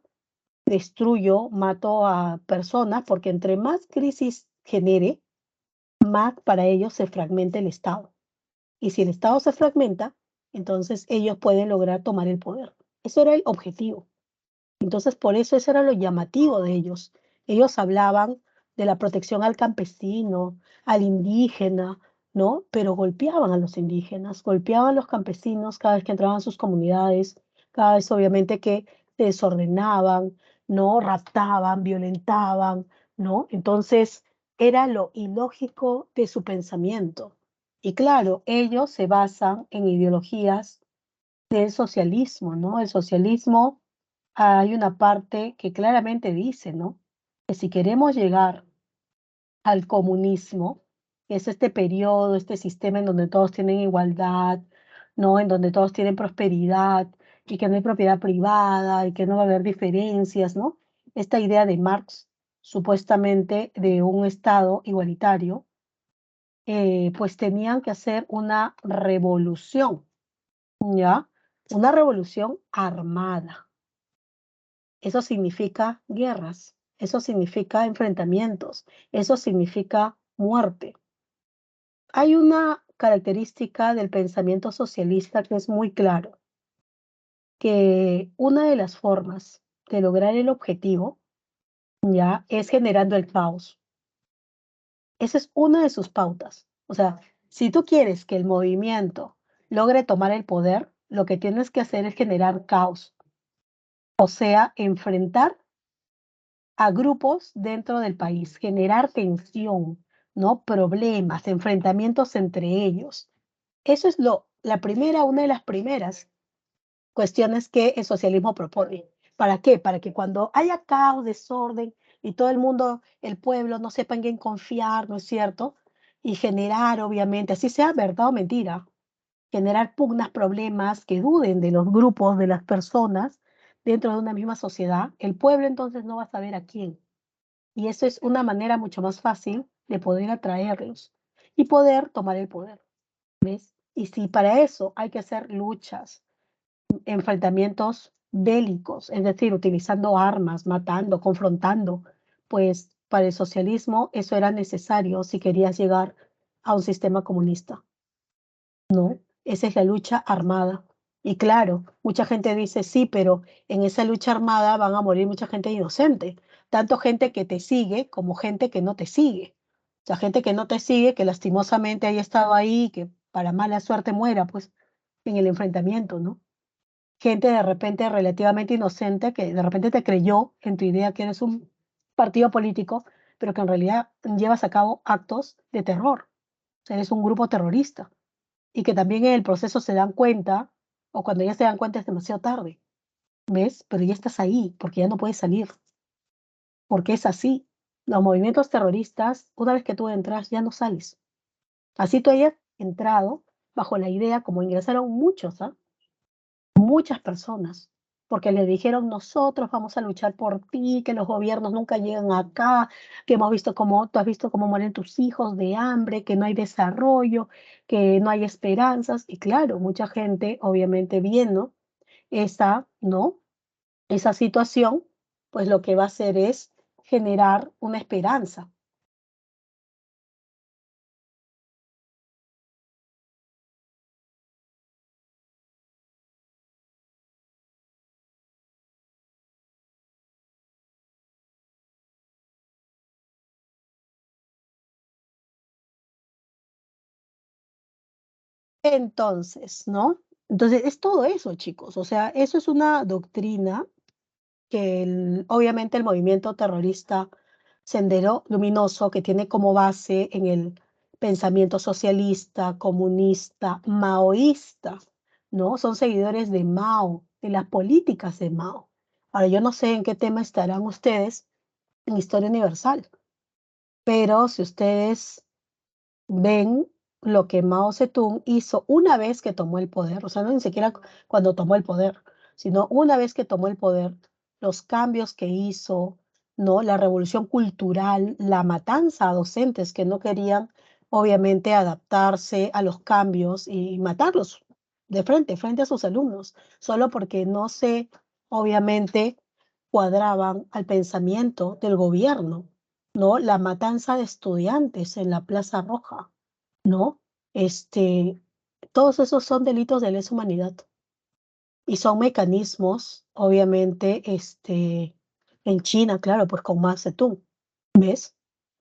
destruyo, mato a personas, porque entre más crisis genere, más para ellos se fragmenta el Estado. Y si el Estado se fragmenta, entonces ellos pueden lograr tomar el poder. Eso era el objetivo. Entonces, por eso eso era lo llamativo de ellos. Ellos hablaban de la protección al campesino, al indígena, ¿no? Pero golpeaban a los indígenas, golpeaban a los campesinos cada vez que entraban a sus comunidades, cada vez obviamente que se desordenaban, ¿no? Raptaban, violentaban, ¿no? Entonces, era lo ilógico de su pensamiento. Y claro, ellos se basan en ideologías del socialismo, ¿no? El socialismo, hay una parte que claramente dice, ¿no? Que si queremos llegar al comunismo, que es este periodo, este sistema en donde todos tienen igualdad, ¿no? En donde todos tienen prosperidad y que no hay propiedad privada y que no va a haber diferencias, ¿no? Esta idea de Marx, supuestamente de un Estado igualitario, pues tenían que hacer una revolución, ¿ya? Una revolución armada. Eso significa guerras, eso significa enfrentamientos, eso significa muerte. Hay una característica del pensamiento socialista que es muy claro, que una de las formas de lograr el objetivo ya es generando el caos. Esa es una de sus pautas. O sea, si tú quieres que el movimiento logre tomar el poder, lo que tienes que hacer es generar caos, o sea, enfrentar a grupos dentro del país, generar tensión, ¿no? Problemas, enfrentamientos entre ellos. Eso es la primera, una de las primeras cuestiones que el socialismo propone. ¿Para qué? Para que cuando haya caos, desorden y todo el mundo, el pueblo, no sepa en quién confiar, ¿no es cierto? Y generar, obviamente, así sea verdad o mentira, generar pugnas, problemas, que duden de los grupos, de las personas dentro de una misma sociedad, el pueblo entonces no va a saber a quién. Y eso es una manera mucho más fácil de poder atraerlos y poder tomar el poder, ¿ves? Y si para eso hay que hacer luchas, enfrentamientos bélicos, es decir, utilizando armas, matando, confrontando, pues para el socialismo eso era necesario si querías llegar a un sistema comunista. No, esa es la lucha armada. Y claro, mucha gente dice, sí, pero en esa lucha armada van a morir mucha gente inocente, tanto gente que te sigue como gente que no te sigue. O sea, gente que no te sigue, que lastimosamente haya estado ahí, que para mala suerte muera, pues, en el enfrentamiento, ¿no? Gente de repente relativamente inocente que de repente te creyó en tu idea que eres un partido político, pero que en realidad llevas a cabo actos de terror. O sea, eres un grupo terrorista y que también en el proceso se dan cuenta, o cuando ya se dan cuenta es demasiado tarde, ¿ves? Pero ya estás ahí, porque ya no puedes salir, porque es así. Los movimientos terroristas, una vez que tú entras, ya no sales. Así tú hayas entrado bajo la idea, como ingresaron muchos, ¿ah? Muchas personas, porque le dijeron, nosotros vamos a luchar por ti, que los gobiernos nunca llegan acá, que hemos visto cómo, tú has visto cómo mueren tus hijos de hambre, que no hay desarrollo, que no hay esperanzas. Y claro, mucha gente, obviamente, viendo esa, ¿no? Esa situación, pues lo que va a hacer es generar una esperanza. Entonces, ¿no? Entonces, es todo eso, chicos. O sea, eso es una doctrina que obviamente el movimiento terrorista Sendero Luminoso, que tiene como base en el pensamiento socialista, comunista, maoísta, ¿no? Son seguidores de Mao, de las políticas de Mao. Ahora, yo no sé en qué tema estarán ustedes en Historia Universal, pero si ustedes ven lo que Mao Zedong hizo una vez que tomó el poder, o sea, no ni siquiera cuando tomó el poder, sino una vez que tomó el poder, los cambios que hizo, ¿no? La revolución cultural, la matanza a docentes que no querían, obviamente, adaptarse a los cambios y matarlos de frente, frente a sus alumnos, solo porque no se, obviamente, cuadraban al pensamiento del gobierno, ¿no? La matanza de estudiantes en la Plaza Roja, ¿no? Este, todos esos son delitos de lesa humanidad y son mecanismos, obviamente, en China, claro, pues con Mao Zedong, ¿ves?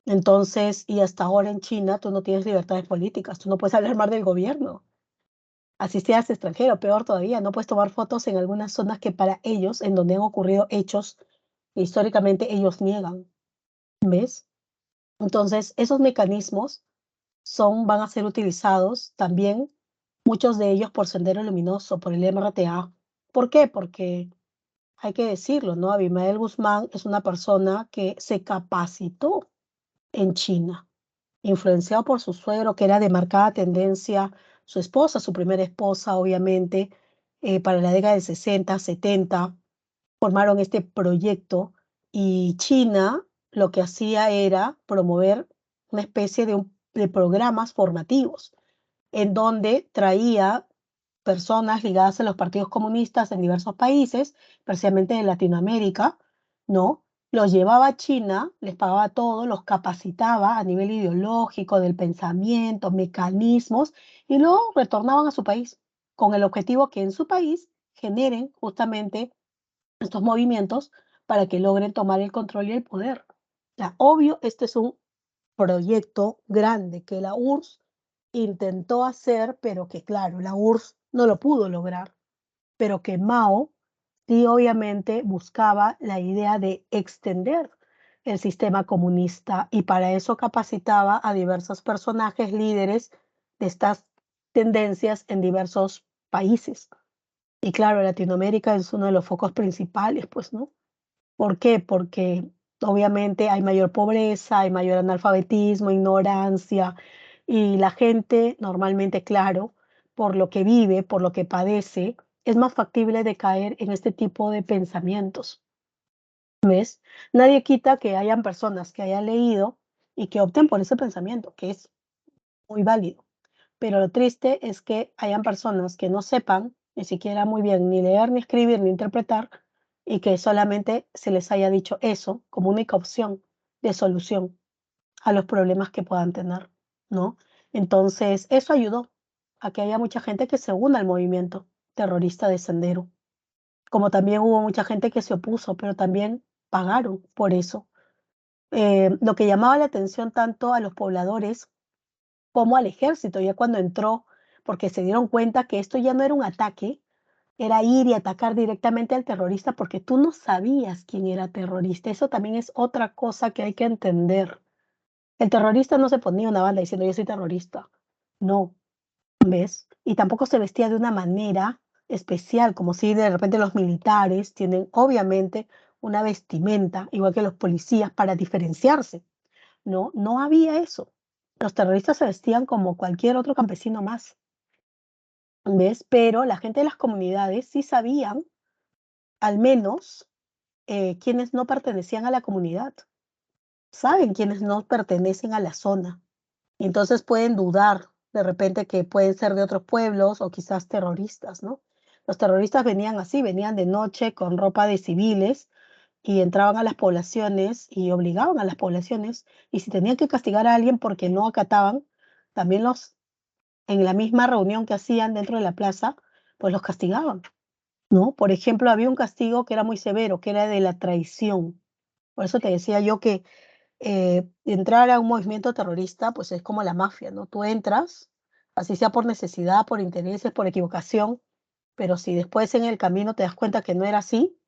Entonces, y hasta ahora en China tú no tienes libertades políticas, tú no puedes hablar mal del gobierno, así seas extranjero, peor todavía, no puedes tomar fotos en algunas zonas que para ellos, en donde han ocurrido hechos que históricamente ellos niegan, ¿ves? Entonces, esos mecanismos van a ser utilizados también, muchos de ellos por Sendero Luminoso, por el MRTA. ¿Por qué? Porque hay que decirlo, ¿no? Abimael Guzmán es una persona que se capacitó en China, influenciado por su suegro, que era de marcada tendencia, su esposa, su primera esposa, obviamente, para la década de 60, 70, formaron este proyecto y China lo que hacía era promover una especie de programas formativos en donde traía personas ligadas a los partidos comunistas en diversos países, especialmente de Latinoamérica, ¿no? Los llevaba a China, les pagaba todo, los capacitaba a nivel ideológico, del pensamiento, mecanismos, y luego retornaban a su país con el objetivo que en su país generen justamente estos movimientos para que logren tomar el control y el poder. O sea, obvio, este es un proyecto grande que la URSS intentó hacer, pero que claro, la URSS no lo pudo lograr, pero que Mao sí obviamente buscaba la idea de extender el sistema comunista y para eso capacitaba a diversos personajes líderes de estas tendencias en diversos países. Y claro, Latinoamérica es uno de los focos principales, pues, ¿no? ¿Por qué? Porque obviamente hay mayor pobreza, hay mayor analfabetismo, ignorancia, y la gente normalmente, claro, por lo que vive, por lo que padece, es más factible de caer en este tipo de pensamientos, ¿ves? Nadie quita que hayan personas que hayan leído y que opten por ese pensamiento, que es muy válido. Pero lo triste es que hayan personas que no sepan ni siquiera muy bien ni leer, ni escribir, ni interpretar, y que solamente se les haya dicho eso como única opción. de solución a los problemas que puedan tener, ¿no? Entonces, eso ayudó a que haya mucha gente que se una al movimiento terrorista de Sendero, como también hubo mucha gente que se opuso, pero también pagaron por eso. Lo que llamaba la atención tanto a los pobladores como al ejército, ya cuando entró, porque se dieron cuenta que esto ya no era un ataque, era ir y atacar directamente al terrorista porque tú no sabías quién era terrorista. Eso también es otra cosa que hay que entender. El terrorista no se ponía una banda diciendo yo soy terrorista. No, ¿ves? Y tampoco se vestía de una manera especial, como si de repente los militares tienen obviamente una vestimenta, igual que los policías, para diferenciarse. No, no había eso. Los terroristas se vestían como cualquier otro campesino más, ¿ves? Pero la gente de las comunidades sí sabían, al menos, quienes no pertenecían a la comunidad. Saben quienes no pertenecen a la zona. Y entonces pueden dudar de repente que pueden ser de otros pueblos o quizás terroristas, ¿no? Los terroristas venían así, venían de noche con ropa de civiles y entraban a las poblaciones y obligaban a las poblaciones. Y si tenían que castigar a alguien porque no acataban, también en la misma reunión que hacían dentro de la plaza, pues los castigaban, ¿no? Por ejemplo, había un castigo que era muy severo, que era de la traición. Por eso te decía yo que entrar a un movimiento terrorista, pues es como la mafia, ¿no? Tú entras, así sea por necesidad, por intereses, por equivocación, pero si después en el camino te das cuenta que no era así,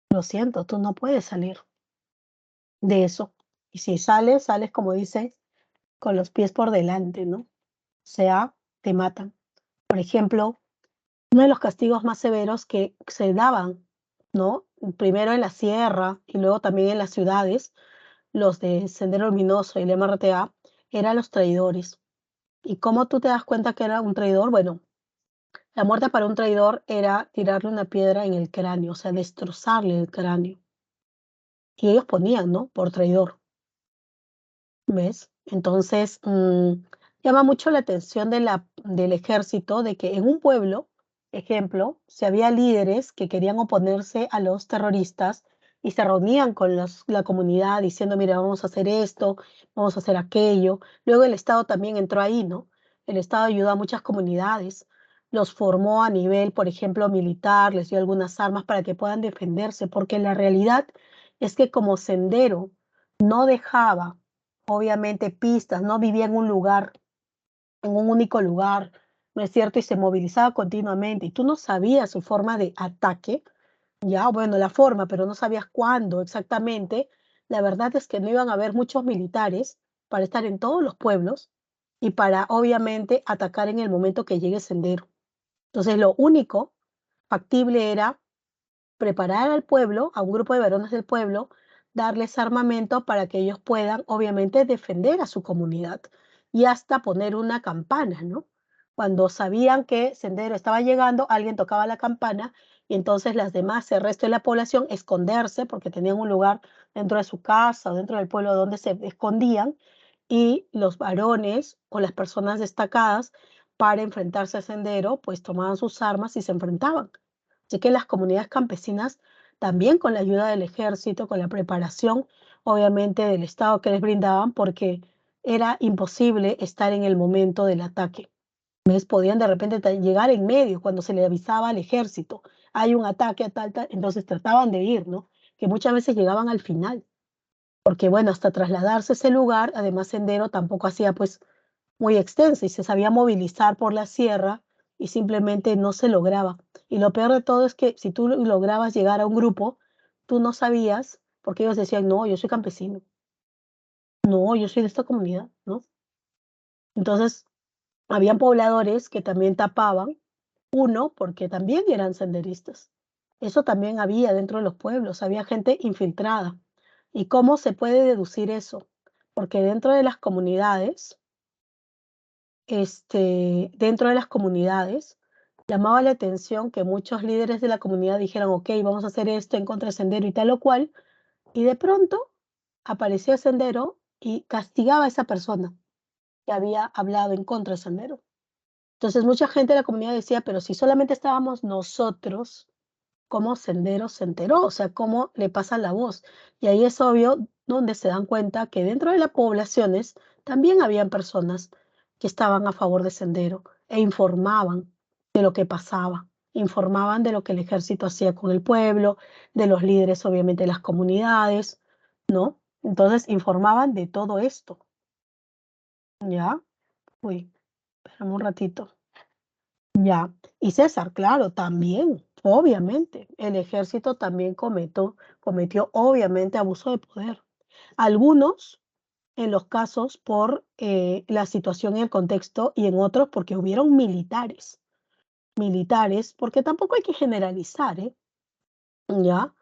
lo siento, tú no puedes salir de eso. Y si sales, sales como dice, con los pies por delante, ¿no? O sea, te matan. Por ejemplo, uno de los castigos más severos que se daban, ¿no? Primero en la sierra y luego también en las ciudades, los de Sendero Luminoso y el MRTA, eran los traidores. ¿Y cómo tú te das cuenta que era un traidor? Bueno, la muerte para un traidor era tirarle una piedra en el cráneo, o sea, destrozarle el cráneo. Y ellos ponían, ¿no? Por traidor. ¿Ves? Entonces, llama mucho la atención del ejército de que en un pueblo, ejemplo, si había líderes que querían oponerse a los terroristas y se reunían con la comunidad diciendo, mira, vamos a hacer esto, vamos a hacer aquello. Luego el Estado también entró ahí, ¿no? El Estado ayudó a muchas comunidades, los formó a nivel, por ejemplo, militar, les dio algunas armas para que puedan defenderse, porque la realidad es que como Sendero no dejaba obviamente pistas, no vivía en un lugar, en un único lugar, ¿no es cierto? Y se movilizaba continuamente y tú no sabías su forma de ataque, ya, bueno, la forma, pero no sabías cuándo exactamente. La verdad es que no iban a haber muchos militares para estar en todos los pueblos y para obviamente atacar en el momento que llegue Sendero. Entonces, lo único factible era preparar al pueblo, a un grupo de varones del pueblo, darles armamento para que ellos puedan, obviamente, defender a su comunidad y hasta poner una campana, ¿no? Cuando sabían que Sendero estaba llegando, alguien tocaba la campana y entonces las demás, el resto de la población, esconderse porque tenían un lugar dentro de su casa o dentro del pueblo donde se escondían y los varones o las personas destacadas para enfrentarse a Sendero, pues tomaban sus armas y se enfrentaban. Así que las comunidades campesinas, también con la ayuda del ejército, con la preparación, obviamente, del Estado que les brindaban, porque era imposible estar en el momento del ataque. ¿Ves? Podían de repente llegar en medio cuando se le avisaba al ejército, hay un ataque a tal, tal, entonces trataban de ir, ¿no? Que muchas veces llegaban al final, porque bueno, hasta trasladarse a ese lugar, además Sendero tampoco hacía pues muy extensa y se sabía movilizar por la sierra y simplemente no se lograba. Y lo peor de todo es que si tú lograbas llegar a un grupo, tú no sabías, porque ellos decían, no, yo soy campesino, no, yo soy de esta comunidad, ¿no? Entonces, habían pobladores que también tapaban, uno, porque también eran senderistas. Eso también había dentro de los pueblos, había gente infiltrada. ¿Y cómo se puede deducir eso? Porque dentro de las comunidades dentro de las comunidades, llamaba la atención que muchos líderes de la comunidad dijeran, ok, vamos a hacer esto en contra de Sendero y tal o cual, y de pronto aparecía Sendero y castigaba a esa persona que había hablado en contra de Sendero. Entonces mucha gente de la comunidad decía, pero si solamente estábamos nosotros, ¿cómo Sendero se enteró? O sea, ¿cómo le pasa la voz? Y ahí es obvio donde se dan cuenta que dentro de las poblaciones también habían personas que estaban a favor de Sendero e informaban de lo que pasaba, informaban de lo que el ejército hacía con el pueblo, de los líderes, obviamente, de las comunidades, ¿no? Entonces informaban de todo esto, ¿ya? Uy, espérame un ratito. Ya. Y César, claro, también, obviamente, el ejército también cometió obviamente abuso de poder. Algunos en los casos por la situación y el contexto y en otros porque hubieron militares, militares, porque tampoco hay que generalizar, ¿eh? ¿Ya?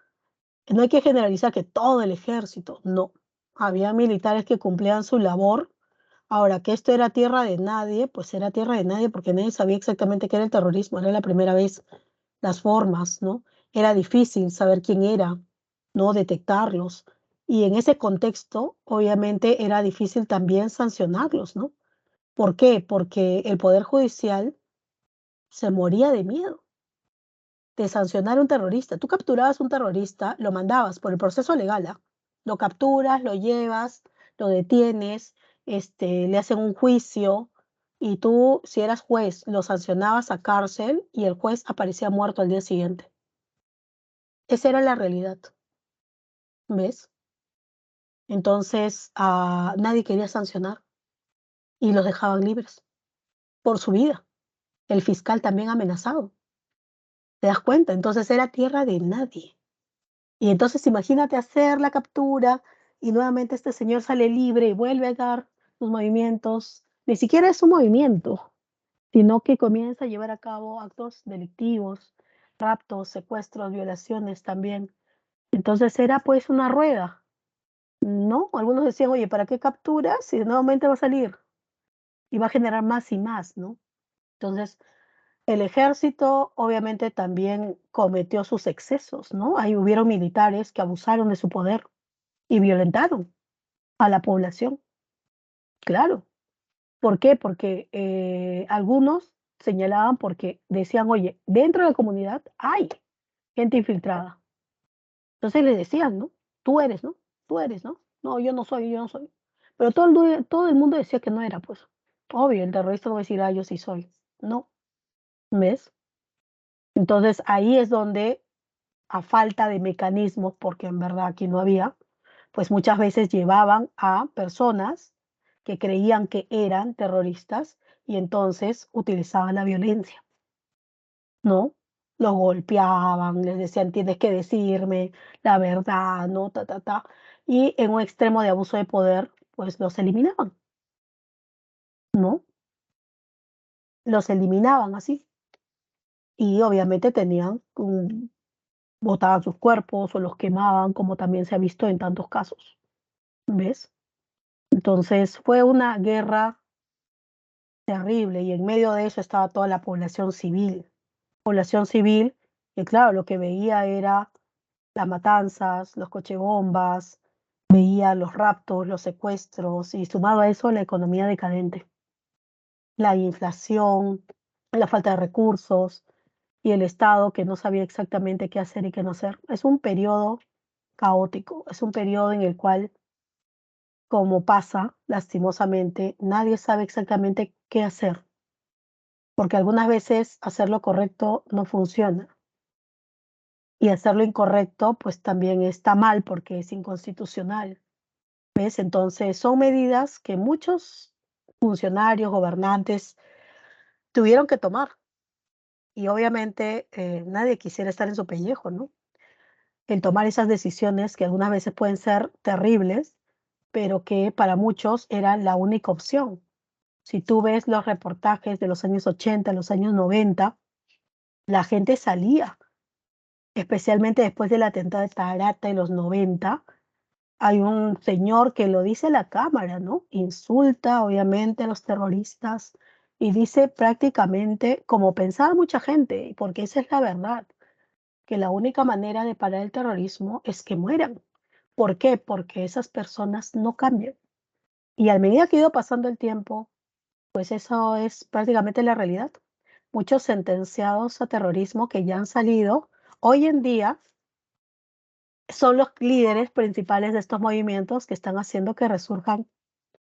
No hay que generalizar que todo el ejército, no. Había militares que cumplían su labor. Ahora, que esto era tierra de nadie, pues era tierra de nadie porque nadie sabía exactamente qué era el terrorismo, era la primera vez, las formas, ¿no? Era difícil saber quién era, ¿no? Detectarlos. Y en ese contexto, obviamente, era difícil también sancionarlos, ¿no? ¿Por qué? Porque el Poder Judicial se moría de miedo de sancionar a un terrorista. Tú capturabas un terrorista, lo mandabas por el proceso legal, ¿ah? Lo capturas, lo llevas, lo detienes, le hacen un juicio y tú, si eras juez, lo sancionabas a cárcel y el juez aparecía muerto al día siguiente. Esa era la realidad, ¿ves? Entonces, nadie quería sancionar y los dejaban libres por su vida. El fiscal también amenazado. ¿Te das cuenta? Entonces era tierra de nadie. Y entonces imagínate hacer la captura y nuevamente este señor sale libre y vuelve a dar sus movimientos. Ni siquiera es un movimiento, sino que comienza a llevar a cabo actos delictivos, raptos, secuestros, violaciones también. Entonces era pues una rueda, ¿no? Algunos decían, oye, ¿para qué capturas si nuevamente va a salir? Y va a generar más y más, ¿no? Entonces, el ejército obviamente también cometió sus excesos, ¿no? Ahí hubieron militares que abusaron de su poder y violentaron a la población, claro. ¿Por qué? Porque algunos señalaban porque decían, oye, dentro de la comunidad hay gente infiltrada. Entonces le decían, ¿no? Tú eres, ¿no? Tú eres, ¿no? No, yo no soy, yo no soy. Pero todo el mundo decía que no era, pues. Obvio, el terrorista no va a decir, yo sí soy. No, ¿ves? Entonces ahí es donde, a falta de mecanismos, porque en verdad aquí no había, pues muchas veces llevaban a personas que creían que eran terroristas y entonces utilizaban la violencia, ¿no? Los golpeaban, les decían, tienes que decirme la verdad, ¿no? Ta, ta, ta. Y en un extremo de abuso de poder, pues los eliminaban, ¿no? Los eliminaban así. Y obviamente botaban sus cuerpos o los quemaban, como también se ha visto en tantos casos, ¿ves? Entonces fue una guerra terrible y en medio de eso estaba toda la población civil que claro, lo que veía era las matanzas, los cochebombas, veía los raptos, los secuestros y sumado a eso la economía decadente, la inflación, la falta de recursos y el Estado que no sabía exactamente qué hacer y qué no hacer. Es un periodo caótico, es un periodo en el cual, como pasa lastimosamente, nadie sabe exactamente qué hacer porque algunas veces hacer lo correcto no funciona y hacer lo incorrecto pues también está mal porque es inconstitucional, ¿ves? Entonces son medidas que muchos funcionarios, gobernantes tuvieron que tomar y obviamente nadie quisiera estar en su pellejo, ¿no? En tomar esas decisiones que algunas veces pueden ser terribles, pero que para muchos era la única opción. Si tú ves los reportajes de los años 80, los años 90, la gente salía. Especialmente después del atentado de Tarata en los 90, hay un señor que lo dice a la cámara, ¿no? Insulta, obviamente, a los terroristas y dice prácticamente como pensaba mucha gente, porque esa es la verdad, que la única manera de parar el terrorismo es que mueran. ¿Por qué? Porque esas personas no cambian. Y a medida que ha ido pasando el tiempo, pues eso es prácticamente la realidad. Muchos sentenciados a terrorismo que ya han salido, hoy en día son los líderes principales de estos movimientos que están haciendo que resurjan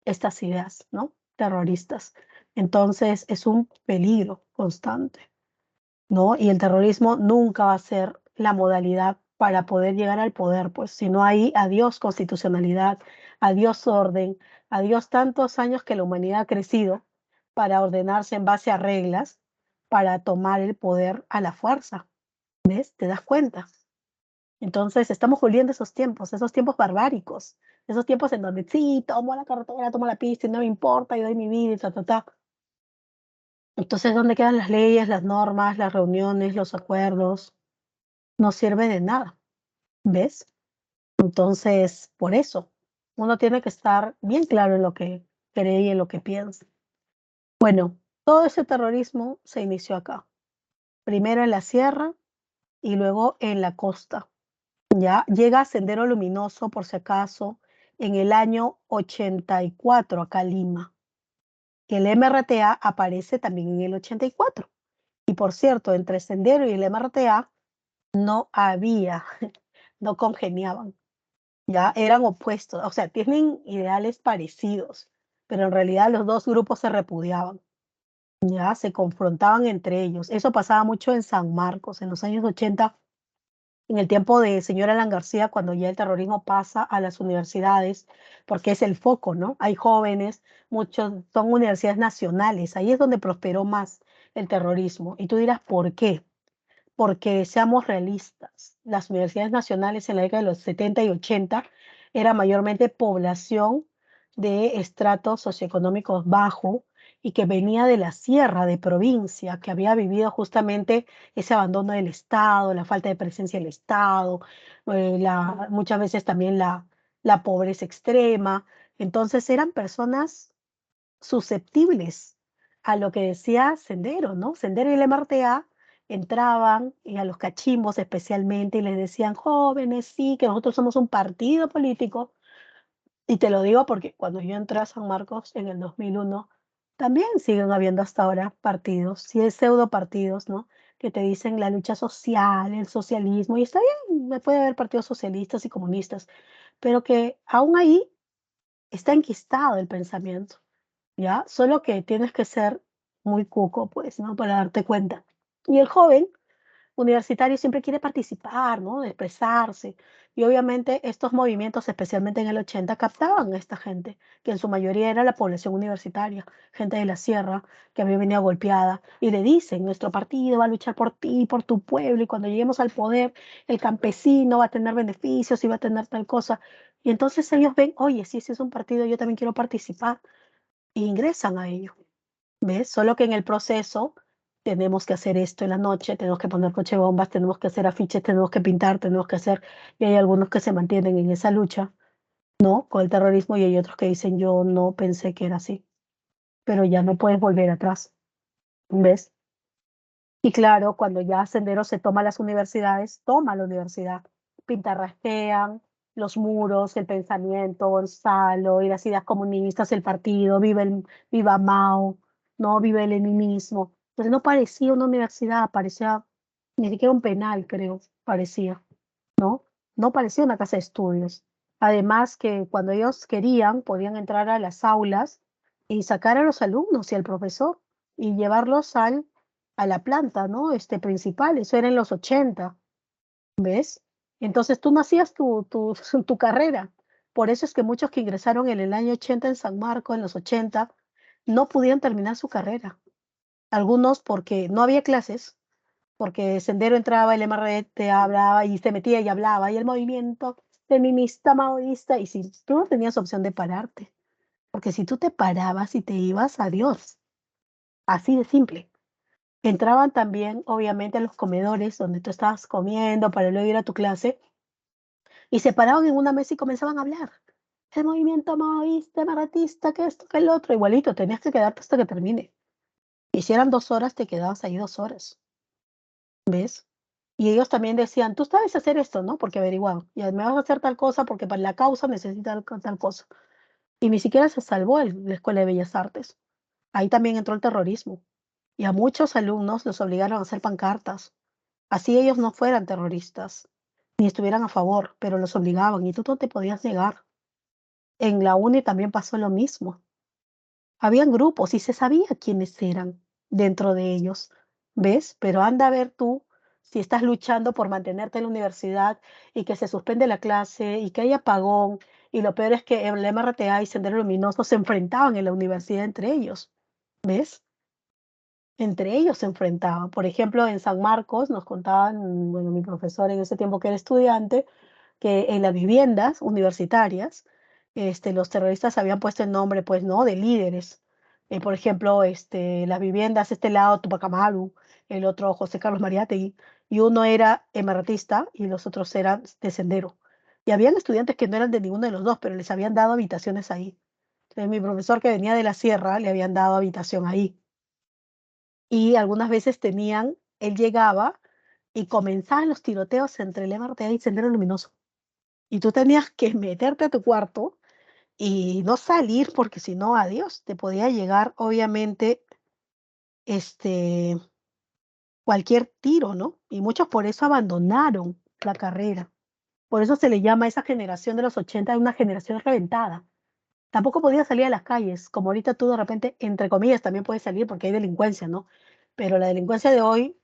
estas ideas, ¿no? Terroristas. Entonces, es un peligro constante, ¿no? Y el terrorismo nunca va a ser la modalidad para poder llegar al poder, pues, si no hay adiós constitucionalidad, adiós orden, adiós tantos años que la humanidad ha crecido para ordenarse en base a reglas, para tomar el poder a la fuerza, ¿ves? ¿Te das cuenta? Entonces, estamos volviendo a esos tiempos barbáricos, esos tiempos en donde sí, tomo la carretera, tomo la pista y no me importa, y doy mi vida y ta, ta, ta. Entonces, ¿dónde quedan las leyes, las normas, las reuniones, los acuerdos? No sirve de nada, ¿ves? Entonces, por eso, uno tiene que estar bien claro en lo que cree y en lo que piensa. Bueno, todo ese terrorismo se inició acá, primero en la sierra y luego en la costa. Ya llega a Sendero Luminoso, por si acaso, en el año 84 acá en Lima, que el MRTA aparece también en el 84. Y por cierto, entre Sendero y el MRTA no había, no congeniaban, ya eran opuestos, o sea, tienen ideales parecidos, pero en realidad los dos grupos se repudiaban, ya se confrontaban entre ellos. Eso pasaba mucho en San Marcos en los años 80. En el tiempo de señor Alan García, cuando ya el terrorismo pasa a las universidades, porque es el foco, ¿no? Hay jóvenes, muchos son universidades nacionales, ahí es donde prosperó más el terrorismo. Y tú dirás, ¿por qué? Porque seamos realistas, las universidades nacionales en la década de los 70 y 80 era mayormente población de estratos socioeconómicos bajo y que venía de la sierra, de provincia, que había vivido justamente ese abandono del Estado, la falta de presencia del Estado, muchas veces también la pobreza extrema. Entonces eran personas susceptibles a lo que decía Sendero, ¿no? Sendero y el MRTA entraban, y a los cachimbos especialmente, y les decían, jóvenes, sí, que nosotros somos un partido político. Y te lo digo porque cuando yo entré a San Marcos en el 2001, también siguen habiendo hasta ahora partidos, sí es pseudo partidos, ¿no? Que te dicen la lucha social, el socialismo, y está bien, puede haber partidos socialistas y comunistas, pero que aún ahí está enquistado el pensamiento. ¿Ya? Solo que tienes que ser muy cuco, pues, ¿no? Para darte cuenta. Y el joven universitario siempre quiere participar, ¿no? De expresarse. Y obviamente estos movimientos, especialmente en el 80, captaban a esta gente, que en su mayoría era la población universitaria, gente de la sierra, que había venido golpeada, y le dicen, nuestro partido va a luchar por ti, por tu pueblo, y cuando lleguemos al poder, el campesino va a tener beneficios y va a tener tal cosa. Y entonces ellos ven, oye, si ese es un partido, yo también quiero participar e ingresan a ello, ¿ves? Solo que en el proceso tenemos que hacer esto en la noche, tenemos que poner coche bombas, tenemos que hacer afiches, tenemos que pintar, tenemos que hacer, y hay algunos que se mantienen en esa lucha, ¿no? Con el terrorismo y hay otros que dicen, yo no pensé que era así, pero ya no puedes volver atrás, ¿ves? Y claro, cuando ya Sendero se toma las universidades, toma la universidad, pintarrajean los muros, el pensamiento, Gonzalo, y las ideas comunistas, el partido, viva Mao, no vive el leninismo. Entonces no parecía una universidad, parecía ni siquiera un penal, creo, parecía, ¿no? No parecía una casa de estudios. Además que cuando ellos querían, podían entrar a las aulas y sacar a los alumnos y al profesor y llevarlos a la planta, ¿no? Principal, eso era en los 80, ¿ves? Entonces tú no hacías tu carrera. Por eso es que muchos que ingresaron en el año 80 en San Marcos, en los 80, no podían terminar su carrera. Algunos porque no había clases, porque Sendero entraba, el MRT hablaba y se metía y hablaba, y el movimiento feminista, maoísta, y si tú no tenías opción de pararte, porque si tú te parabas y te ibas, adiós, así de simple. Entraban también, obviamente, a los comedores donde tú estabas comiendo para luego ir a tu clase y se paraban en una mesa y comenzaban a hablar. El movimiento maoísta, maratista, que esto, que el otro, igualito, tenías que quedarte hasta que termine. Y si eran 2 horas, te quedabas ahí 2 horas, ¿ves? Y ellos también decían, tú sabes hacer esto, ¿no? Porque averiguaban, y me vas a hacer tal cosa porque para la causa necesitas tal cosa. Y ni siquiera se salvó la Escuela de Bellas Artes. Ahí también entró el terrorismo. Y a muchos alumnos los obligaron a hacer pancartas. Así ellos no fueran terroristas. ni estuvieran a favor, pero los obligaban y tú no te podías negar. En la uni también pasó lo mismo. Habían grupos y se sabía quiénes eran dentro de ellos, ¿ves? Pero anda a ver tú si estás luchando por mantenerte en la universidad y que se suspende la clase y que hay apagón. Y lo peor es que el MRTA y Sendero Luminoso se enfrentaban en la universidad entre ellos, ¿ves? Entre ellos se enfrentaban. Por ejemplo, en San Marcos nos contaban, bueno, mi profesor en ese tiempo que era estudiante, que en las viviendas universitarias, los terroristas habían puesto el nombre, pues, ¿no? De líderes. Por ejemplo, las viviendas, este lado Tupac Amaru, el otro José Carlos Mariátegui, y uno era emeratista y los otros eran de Sendero. Y habían estudiantes que no eran de ninguno de los dos, pero les habían dado habitaciones ahí. Entonces, mi profesor que venía de la sierra le habían dado habitación ahí. Y algunas veces él llegaba y comenzaban los tiroteos entre el MRTA y Sendero Luminoso. Y tú tenías que meterte a tu cuarto y no salir, porque si no, adiós, te podía llegar, obviamente, este, cualquier tiro, ¿no? Y muchos por eso abandonaron la carrera. Por eso se le llama a esa generación de los 80 una generación reventada. Tampoco podía salir a las calles, como ahorita tú de repente, entre comillas, también puedes salir porque hay delincuencia, ¿no? Pero la delincuencia de hoy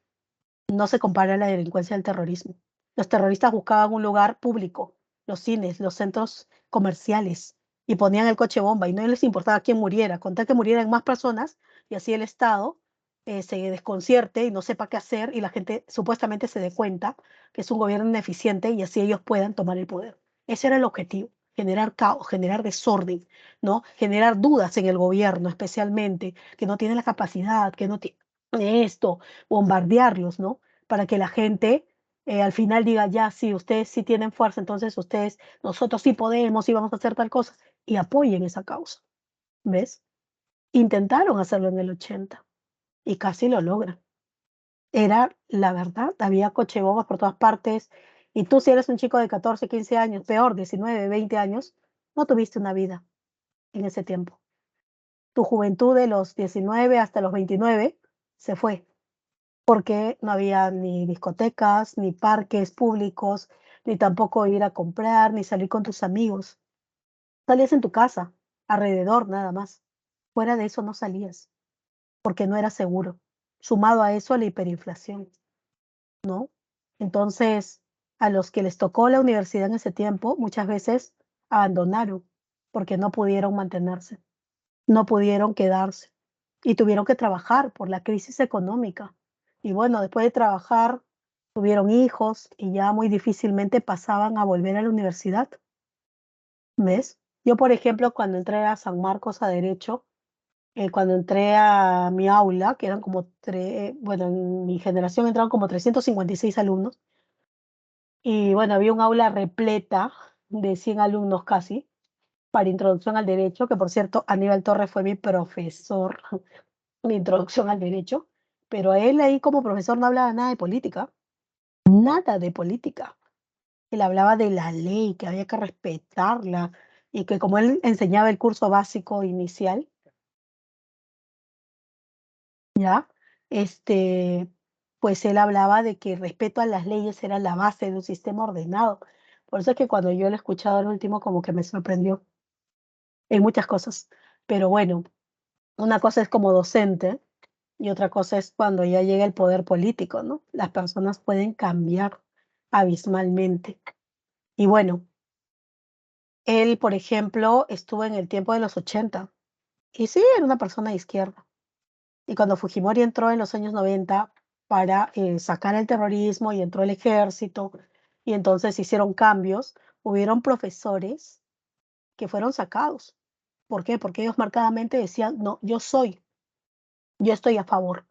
no se compara a la delincuencia del terrorismo. Los terroristas buscaban un lugar público, los cines, los centros comerciales, y ponían el coche bomba y no les importaba quién muriera, con tal que murieran más personas y así el Estado se desconcierte y no sepa qué hacer y la gente supuestamente se dé cuenta que es un gobierno ineficiente y así ellos puedan tomar el poder. Ese era el objetivo, generar caos, generar desorden, ¿no? Generar dudas en el gobierno, especialmente, que no tiene la capacidad, que no tiene esto, bombardearlos, ¿no? Para que la gente al final diga, ya, sí, ustedes sí tienen fuerza, entonces ustedes, nosotros sí podemos y vamos a hacer tal cosa, y apoyen esa causa, ¿ves? Intentaron hacerlo en el 80 y casi lo logran. Era la verdad, había cochebobas por todas partes, y tú si eres un chico de 14, 15 años, peor, 19, 20 años, no tuviste una vida en ese tiempo. Tu juventud de los 19 hasta los 29 se fue porque no había ni discotecas, ni parques públicos, ni tampoco ir a comprar, ni salir con tus amigos. Salías en tu casa, alrededor nada más. Fuera de eso no salías, porque no era seguro. Sumado a eso la hiperinflación, ¿no? Entonces, a los que les tocó la universidad en ese tiempo, muchas veces abandonaron porque no pudieron mantenerse, no pudieron quedarse y tuvieron que trabajar por la crisis económica. Y bueno, después de trabajar, tuvieron hijos y ya muy difícilmente pasaban a volver a la universidad, ¿ves? Yo, por ejemplo, cuando entré a San Marcos a Derecho, cuando entré a mi aula, que eran como bueno, en mi generación entraron como 356 alumnos, y bueno, había un aula repleta de 100 alumnos casi, para introducción al derecho, que por cierto, Aníbal Torres fue mi profesor mi introducción al derecho, pero él ahí como profesor no hablaba nada de política, nada de política. Él hablaba de la ley, que había que respetarla y que como él enseñaba el curso básico inicial, ¿ya? Este, pues él hablaba de que el respeto a las leyes era la base de un sistema ordenado. Por eso es que cuando yo lo he escuchado al último, como que me sorprendió en muchas cosas. Pero bueno, una cosa es como docente y otra cosa es cuando ya llega el poder político, ¿no? Las personas pueden cambiar abismalmente. Y bueno, él, por ejemplo, estuvo en el tiempo de los 80 y sí, era una persona de izquierda. Y cuando Fujimori entró en los años 90 para sacar el terrorismo y entró el ejército y entonces hicieron cambios, hubieron profesores que fueron sacados. ¿Por qué? Porque ellos marcadamente decían, no, yo estoy a favor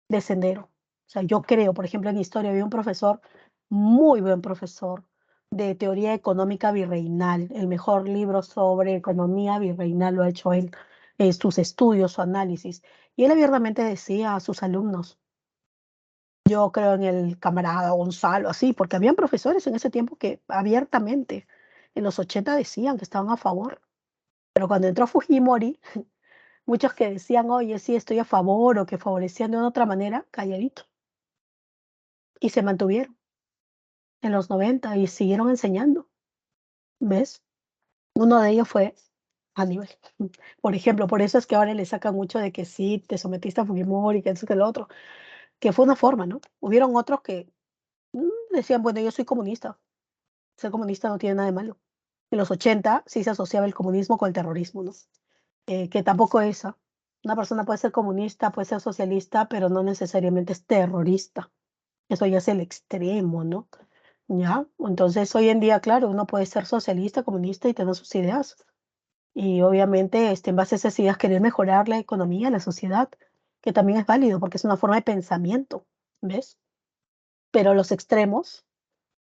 de Sendero. O sea, yo creo, por ejemplo, en historia había un profesor, muy buen profesor, de teoría económica virreinal. El mejor libro sobre economía virreinal lo ha hecho él, sus estudios, su análisis. Y él abiertamente decía a sus alumnos, yo creo en el camarada Gonzalo, así, porque habían profesores en ese tiempo que abiertamente en los 80 decían que estaban a favor. Pero cuando entró Fujimori, muchos que decían, oye, sí, estoy a favor o que favorecían de una otra manera, calladito. Y se mantuvieron. en los 90 y siguieron enseñando, ¿ves? Uno de ellos fue Aníbal. Por ejemplo, por eso es que ahora le sacan mucho de que sí, te sometiste a Fujimori, que eso, que lo otro, que fue una forma, ¿no? Hubieron otros que decían, bueno, yo soy comunista, ser comunista no tiene nada de malo. En los 80 sí se asociaba el comunismo con el terrorismo, ¿no? Que tampoco es esa. Una persona puede ser comunista, puede ser socialista, pero no necesariamente es terrorista. Eso ya es el extremo, ¿no? ¿Ya? Entonces, hoy en día, claro, uno puede ser socialista, comunista y tener sus ideas. Y obviamente, en base a esas ideas, querer mejorar la economía, la sociedad, que también es válido porque es una forma de pensamiento, ¿ves? Pero los extremos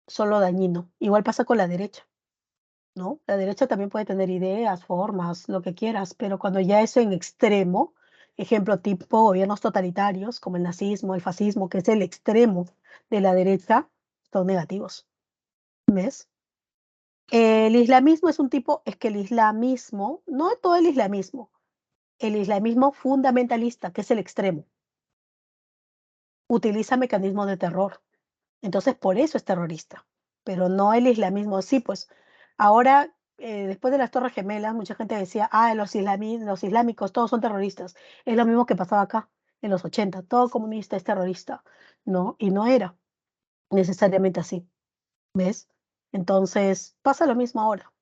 son lo dañino. Igual pasa con la derecha, ¿no? La derecha también puede tener ideas, formas, lo que quieras, pero cuando ya es en extremo, ejemplo tipo gobiernos totalitarios como el nazismo, el fascismo, que es el extremo de la derecha, son negativos, ¿ves? El islamismo es un tipo, es que el islamismo, no todo el islamismo fundamentalista, que es el extremo, utiliza mecanismos de terror. Entonces, por eso es terrorista, pero no el islamismo. Sí, pues ahora, después de las Torres Gemelas, mucha gente decía, ah, los islámicos, todos son terroristas. Es lo mismo que pasaba acá en los 80, todo comunista es terrorista, ¿no? Y no era necesariamente así, ¿ves? Entonces, pasa lo mismo ahora.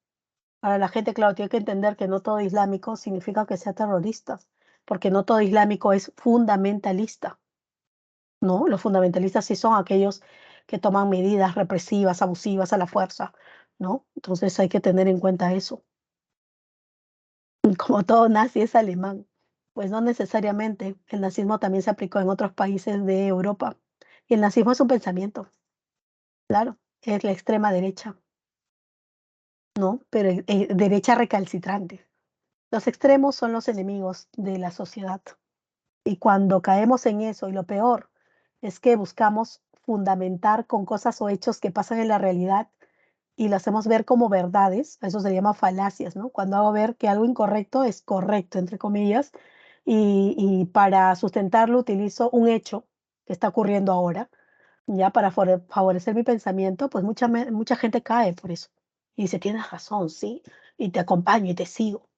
Ahora la gente, claro, tiene que entender que no todo islámico significa que sea terrorista, porque no todo islámico es fundamentalista. ¿No? Los fundamentalistas sí son aquellos que toman medidas represivas, abusivas a la fuerza, ¿no? Entonces hay que tener en cuenta eso. Como todo nazi es alemán, pues no necesariamente. El nazismo también se aplicó en otros países de Europa. Y el nazismo es un pensamiento, claro, es la extrema derecha, ¿no? Pero derecha recalcitrante. Los extremos son los enemigos de la sociedad. Y cuando caemos en eso, y lo peor es que buscamos fundamentar con cosas o hechos que pasan en la realidad y lo hacemos ver como verdades, eso se llama falacias, ¿no? Cuando hago ver que algo incorrecto es correcto, entre comillas, y para sustentarlo utilizo un hecho que está ocurriendo ahora, ya para favorecer mi pensamiento, pues mucha gente cae por eso. Y dice, tienes razón, sí, y te acompaño y te sigo,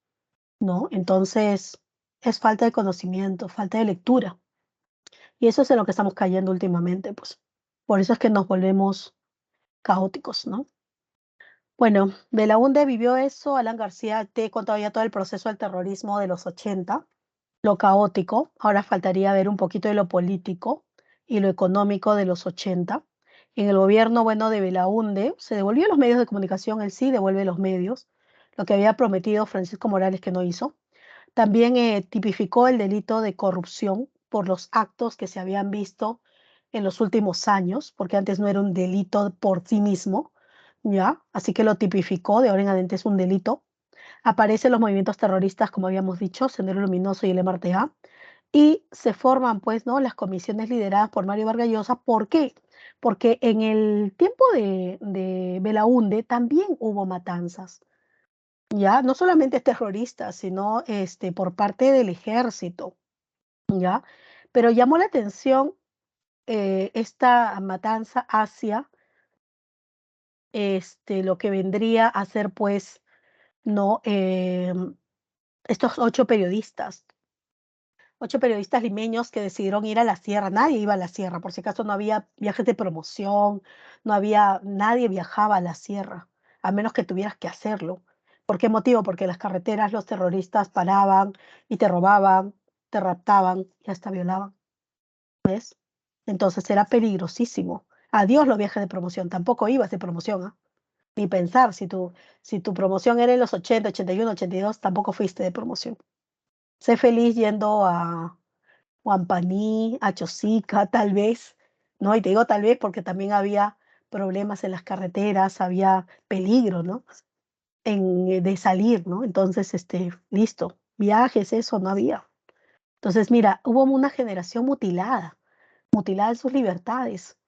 ¿no? Entonces, es falta de conocimiento, falta de lectura. Y eso es en lo que estamos cayendo últimamente, pues. Por eso es que nos volvemos caóticos, ¿no? Bueno, Belaúnde vivió eso, Alan García, te he contado ya todo el proceso del terrorismo de los 80, lo caótico, ahora faltaría ver un poquito de lo político y lo económico de los 80. En el gobierno, bueno, de Belaúnde, se devolvió los medios de comunicación, él sí devuelve los medios, lo que había prometido Francisco Morales que no hizo. También tipificó el delito de corrupción por los actos que se habían visto en los últimos años, porque antes no era un delito por sí mismo, ¿ya? Así que lo tipificó, de ahora en adelante es un delito. Aparecen los movimientos terroristas, como habíamos dicho, Sendero Luminoso y el MRTA, y se forman, pues, ¿no? Las comisiones lideradas por Mario Vargas Llosa. ¿Por qué? Porque en el tiempo de Belaúnde también hubo matanzas. Ya, no solamente terroristas, sino por parte del ejército, ¿ya? Pero llamó la atención esta matanza hacia lo que vendría a ser, pues, ¿no? Estos 8 periodistas limeños que decidieron ir a la sierra. Nadie iba a la sierra, por si acaso no había viajes de promoción, no había, nadie viajaba a la sierra, a menos que tuvieras que hacerlo. ¿Por qué motivo? Porque en las carreteras los terroristas paraban y te robaban, te raptaban y hasta violaban, ¿ves? Entonces era peligrosísimo. Adiós los viajes de promoción, tampoco ibas de promoción, ¿ah? Ni pensar, si tu promoción era en los 80, 81, 82, tampoco fuiste de promoción. Sé feliz yendo a Huampaní, a Chosica, tal vez, ¿no? Y te digo tal vez porque también había problemas en las carreteras, había peligro, ¿no? De salir, ¿no? Entonces, listo, viajes, eso no había. Entonces, mira, hubo una generación mutilada en sus libertades,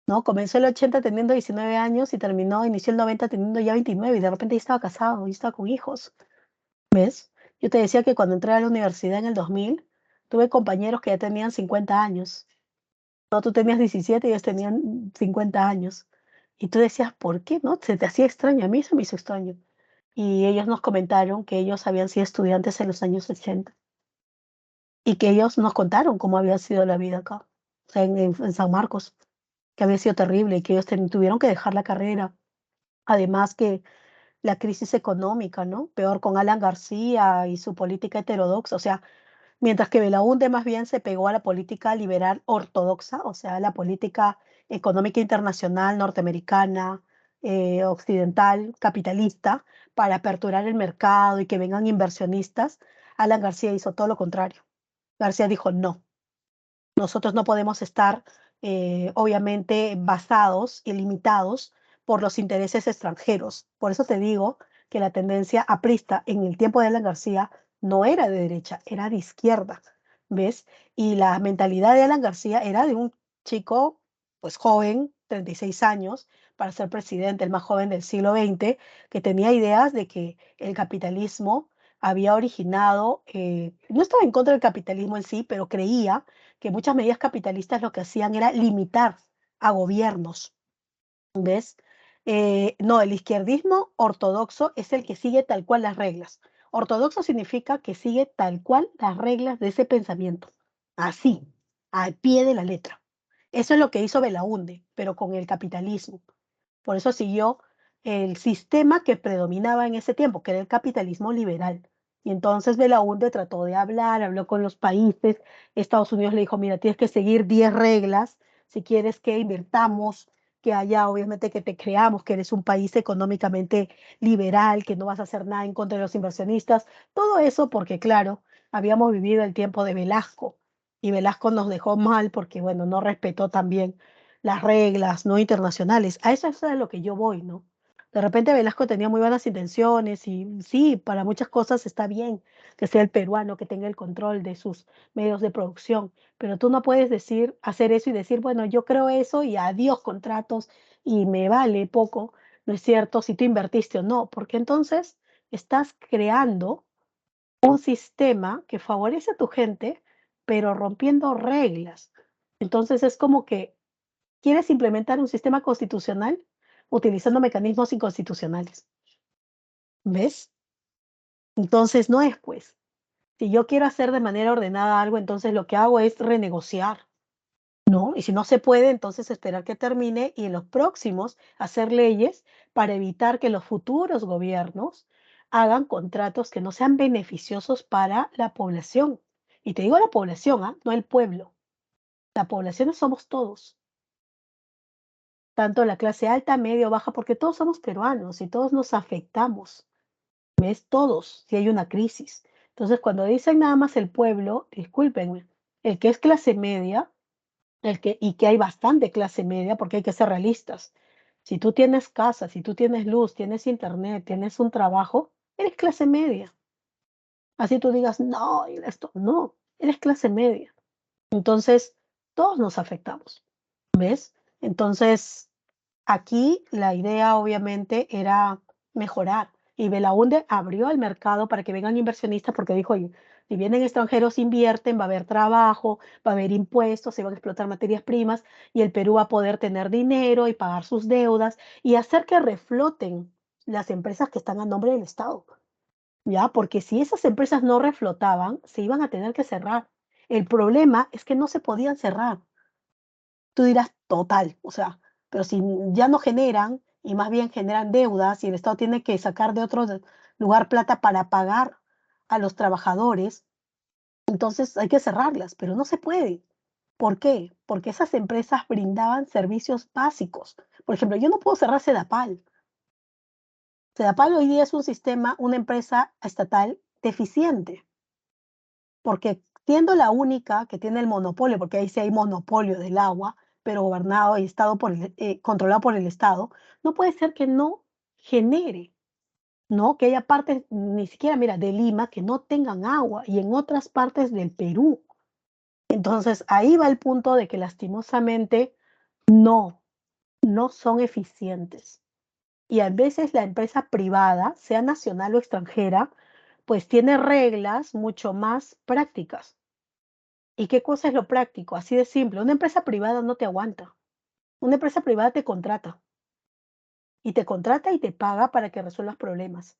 ¿no? Comenzó el 80 teniendo 19 años y inició el 90 teniendo ya 29 y de repente ya estaba casado, ya estaba con hijos, ¿ves? Yo te decía que cuando entré a la universidad en el 2000 tuve compañeros que ya tenían 50 años. No, tú tenías 17 y ellos tenían 50 años. Y tú decías: "¿Por qué?", ¿no? Se te hacía extraño, a mí se me hizo extraño. Y ellos nos comentaron que ellos habían sido estudiantes en los años 80 y que ellos nos contaron cómo había sido la vida acá, o sea, en San Marcos, que había sido terrible y que ellos tuvieron que dejar la carrera. Además que la crisis económica, ¿no? Peor con Alan García y su política heterodoxa, o sea, mientras que Belaúnde más bien se pegó a la política liberal ortodoxa, o sea, la política económica internacional norteamericana, occidental, capitalista, para aperturar el mercado y que vengan inversionistas. Alan García hizo todo lo contrario. García dijo, no, nosotros no podemos estar, obviamente, basados y limitados por los intereses extranjeros. Por eso te digo que la tendencia aprista en el tiempo de Alan García no era de derecha, era de izquierda, ¿ves? Y la mentalidad de Alan García era de un chico, pues joven, 36 años, para ser presidente, el más joven del siglo XX, que tenía ideas de que el capitalismo había originado, no estaba en contra del capitalismo en sí, pero creía que muchas medidas capitalistas lo que hacían era limitar a gobiernos, ¿ves? No, el izquierdismo ortodoxo es el que sigue tal cual las reglas. Ortodoxo significa que sigue tal cual las reglas de ese pensamiento, así, al pie de la letra. Eso es lo que hizo Belaúnde, pero con el capitalismo. Por eso siguió el sistema que predominaba en ese tiempo, que era el capitalismo liberal. Y entonces Belaúnde trató de hablar, habló con los países. Estados Unidos le dijo, mira, tienes que seguir 10 reglas si quieres que invirtamos, que haya, obviamente, que te creamos, que eres un país económicamente liberal, que no vas a hacer nada en contra de los inversionistas. Todo eso porque, claro, habíamos vivido el tiempo de Velasco y Velasco nos dejó mal porque, bueno, no respetó también las reglas, ¿no? Internacionales. A eso es a lo que yo voy, ¿no? De repente Velasco tenía muy buenas intenciones y sí, para muchas cosas está bien que sea el peruano que tenga el control de sus medios de producción, pero tú no puedes decir, hacer eso y decir, bueno, yo creo eso y adiós contratos y me vale poco, ¿no es cierto? Si tú invertiste o no, porque entonces estás creando un sistema que favorece a tu gente, pero rompiendo reglas. Entonces es como que quieres implementar un sistema constitucional utilizando mecanismos inconstitucionales, ¿ves? Entonces no es pues. Si yo quiero hacer de manera ordenada algo, entonces lo que hago es renegociar, ¿no? Y si no se puede, entonces esperar que termine y en los próximos hacer leyes para evitar que los futuros gobiernos hagan contratos que no sean beneficiosos para la población. Y te digo la población, ¿ah? No el pueblo. La población somos todos. Tanto la clase alta, media o baja, porque todos somos peruanos y todos nos afectamos, ¿ves? Todos, si hay una crisis. Entonces, cuando dicen nada más el pueblo, discúlpenme, el que es clase media, y que hay bastante clase media, porque hay que ser realistas. Si tú tienes casa, si tú tienes luz, tienes internet, tienes un trabajo, eres clase media. Así tú digas, no, y esto, no, eres clase media. Entonces, todos nos afectamos, ¿ves? Entonces, aquí la idea obviamente era mejorar y Belaunde abrió el mercado para que vengan inversionistas porque dijo, oye, si vienen extranjeros, invierten, va a haber trabajo, va a haber impuestos, se van a explotar materias primas y el Perú va a poder tener dinero y pagar sus deudas y hacer que refloten las empresas que están a nombre del Estado, ¿ya? Porque si esas empresas no reflotaban, se iban a tener que cerrar. El problema es que no se podían cerrar. Tú dirás, total, o sea, pero si ya no generan y más bien generan deudas y el Estado tiene que sacar de otro lugar plata para pagar a los trabajadores, entonces hay que cerrarlas, pero no se puede. ¿Por qué? Porque esas empresas brindaban servicios básicos. Por ejemplo, yo no puedo cerrar Sedapal. Sedapal hoy día es un sistema, una empresa estatal deficiente, porque siendo la única que tiene el monopolio, porque ahí sí hay monopolio del agua, pero gobernado y estado por controlado por el Estado, no puede ser que no genere, ¿no? Que haya partes, ni siquiera, mira, de Lima, que no tengan agua y en otras partes del Perú. Entonces, ahí va el punto de que lastimosamente no, no son eficientes. Y a veces la empresa privada, sea nacional o extranjera, pues tiene reglas mucho más prácticas. ¿Y qué cosa es lo práctico? Así de simple. Una empresa privada no te aguanta. Una empresa privada te contrata. y te contrata y te paga para que resuelvas problemas.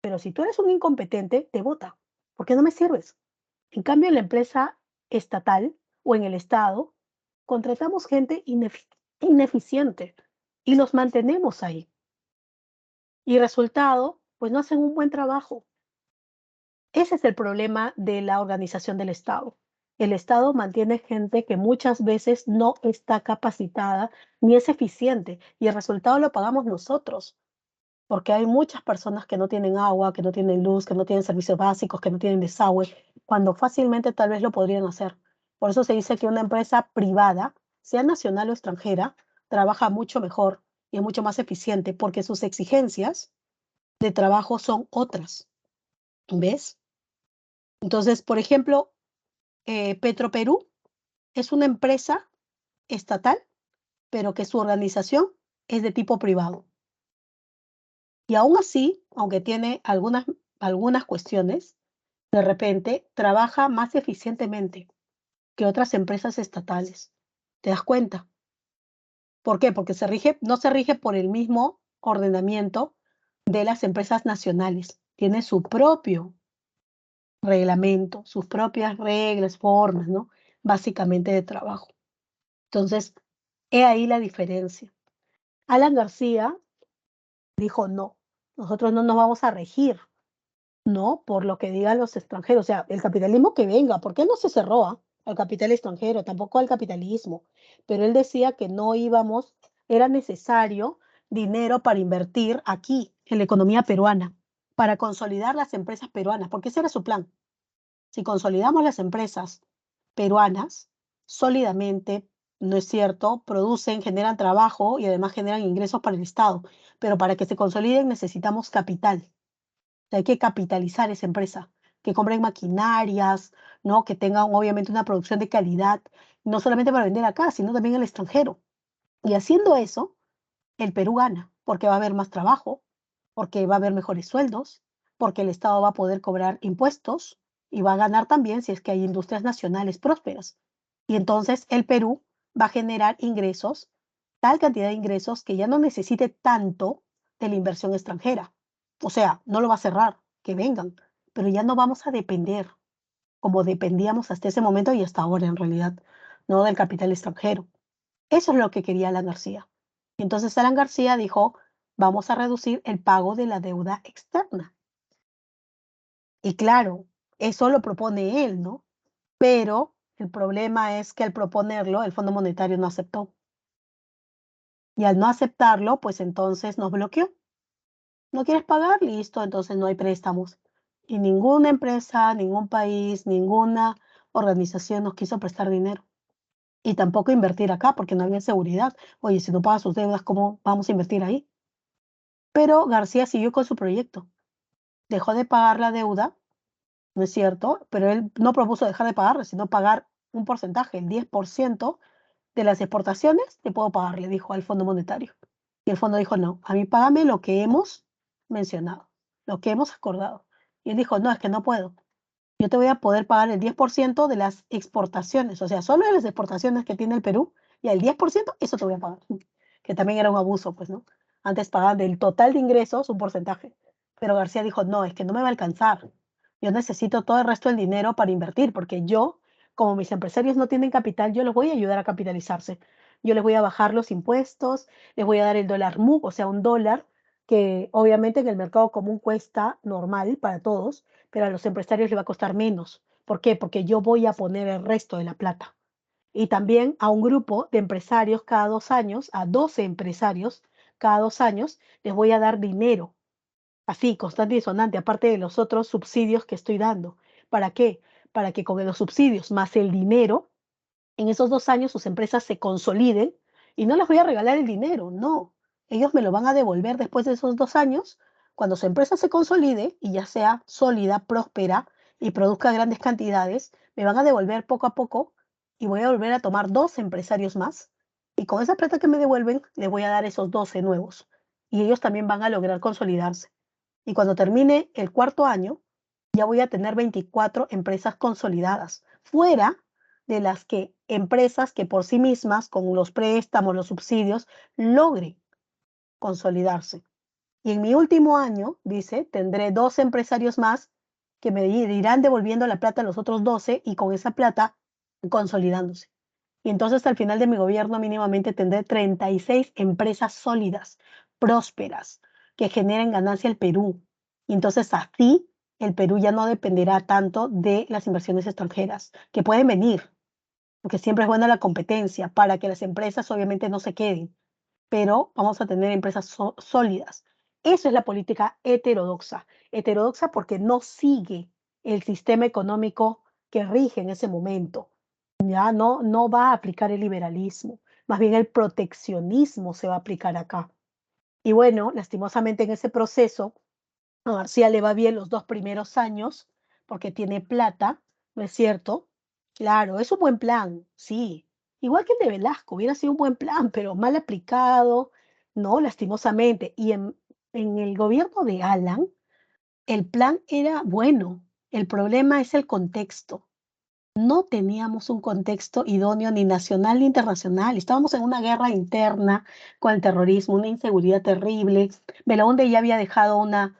Pero si tú eres un incompetente, te vota, porque no me sirves. En cambio, en la empresa estatal o en el Estado, contratamos gente ineficiente y los mantenemos ahí. Y resultado, pues no hacen un buen trabajo. Ese es el problema de la organización del Estado. El Estado mantiene gente que muchas veces no está capacitada ni es eficiente y el resultado lo pagamos nosotros, porque hay muchas personas que no tienen agua, que no tienen luz, que no tienen servicios básicos, que no tienen desagüe, cuando fácilmente tal vez lo podrían hacer. Por eso se dice que una empresa privada, sea nacional o extranjera, trabaja mucho mejor y es mucho más eficiente porque sus exigencias de trabajo son otras. ¿Ves? Entonces, por ejemplo, Petroperú es una empresa estatal, pero que su organización es de tipo privado. Y aún así, aunque tiene algunas cuestiones, de repente trabaja más eficientemente que otras empresas estatales. ¿Te das cuenta? ¿Por qué? Porque no se rige por el mismo ordenamiento de las empresas nacionales. Tiene su propio reglamento, sus propias reglas, formas, ¿no? Básicamente de trabajo. Entonces, he ahí la diferencia. Alan García dijo, no, nosotros no nos vamos a regir, ¿no? Por lo que digan los extranjeros. O sea, el capitalismo que venga, ¿por qué no se cerró al capital extranjero? Tampoco al capitalismo. Pero él decía que no íbamos, era necesario dinero para invertir aquí, en la economía peruana, para consolidar las empresas peruanas, porque ese era su plan. Si consolidamos las empresas peruanas sólidamente, ¿no es cierto? Producen, generan trabajo y además generan ingresos para el Estado. Pero para que se consoliden necesitamos capital. Hay que capitalizar esa empresa, que compren maquinarias, ¿no? Que tengan obviamente una producción de calidad, no solamente para vender acá, sino también en el extranjero. Y haciendo eso, el Perú gana, porque va a haber más trabajo, porque va a haber mejores sueldos, porque el Estado va a poder cobrar impuestos y va a ganar también si es que hay industrias nacionales prósperas. Y entonces el Perú va a generar ingresos, tal cantidad de ingresos que ya no necesite tanto de la inversión extranjera. O sea, no lo va a cerrar, que vengan, pero ya no vamos a depender como dependíamos hasta ese momento y hasta ahora en realidad, no del capital extranjero. Eso es lo que quería Alan García. Entonces Alan García dijo, vamos a reducir el pago de la deuda externa. Y claro, eso lo propone él, ¿no? Pero el problema es que al proponerlo, el Fondo Monetario no aceptó. Y al no aceptarlo, pues entonces nos bloqueó. ¿No quieres pagar? Listo, entonces no hay préstamos. Y ninguna empresa, ningún país, ninguna organización nos quiso prestar dinero. Y tampoco invertir acá porque no había seguridad. Oye, si no pagas sus deudas, ¿cómo vamos a invertir ahí? Pero García siguió con su proyecto. Dejó de pagar la deuda, ¿no es cierto? Pero él no propuso dejar de pagarla, sino pagar un porcentaje, el 10% de las exportaciones, te puedo pagar, le dijo al Fondo Monetario. Y el fondo dijo, no, a mí págame lo que hemos mencionado, lo que hemos acordado. Y él dijo, no, es que no puedo. Yo te voy a poder pagar el 10% de las exportaciones, o sea, solo de las exportaciones que tiene el Perú, y el 10% eso te voy a pagar, que también era un abuso, pues, ¿no? Antes pagaban del total de ingresos un porcentaje, pero García dijo, no, es que no me va a alcanzar, yo necesito todo el resto del dinero para invertir, porque yo, como mis empresarios no tienen capital, yo los voy a ayudar a capitalizarse. Yo les voy a bajar los impuestos, les voy a dar el dólar MUC, o sea, un dólar que obviamente en el mercado común cuesta normal para todos, pero a los empresarios les va a costar menos. ¿Por qué? Porque yo voy a poner el resto de la plata. Y también a un grupo de empresarios cada 2 años, a 12 empresarios cada 2 años, les voy a dar dinero, así, constante y sonante, aparte de los otros subsidios que estoy dando. ¿Para qué? Para que con los subsidios más el dinero, en esos 2 años sus empresas se consoliden y no les voy a regalar el dinero, no. Ellos me lo van a devolver después de esos 2 años, cuando su empresa se consolide y ya sea sólida, próspera y produzca grandes cantidades, me van a devolver poco a poco y voy a volver a tomar 2 empresarios más. Y con esa plata que me devuelven, les voy a dar esos 12 nuevos. Y ellos también van a lograr consolidarse. Y cuando termine el cuarto año, ya voy a tener 24 empresas consolidadas, fuera de las que empresas que por sí mismas, con los préstamos, los subsidios, logren. consolidarse. Y en mi último año, dice, tendré 12 empresarios más que me irán devolviendo la plata a los otros 12 y con esa plata consolidándose. Y entonces al final de mi gobierno mínimamente tendré 36 empresas sólidas, prósperas, que generen ganancia al Perú. Y entonces así el Perú ya no dependerá tanto de las inversiones extranjeras, que pueden venir, porque siempre es buena la competencia para que las empresas obviamente no se queden, pero vamos a tener empresas sólidas. Eso es la política heterodoxa. Heterodoxa porque no sigue el sistema económico que rige en ese momento. Ya no va a aplicar el liberalismo, más bien el proteccionismo se va a aplicar acá. Y bueno, lastimosamente en ese proceso a García le va bien los 2 primeros años porque tiene plata, ¿no es cierto? Claro, es un buen plan, sí. Igual que el de Velasco, hubiera sido un buen plan, pero mal aplicado, no, lastimosamente. Y en el gobierno de Alan, el plan era bueno. El problema es el contexto. No teníamos un contexto idóneo ni nacional ni internacional. Estábamos en una guerra interna con el terrorismo, una inseguridad terrible. Belaúnde ya había dejado una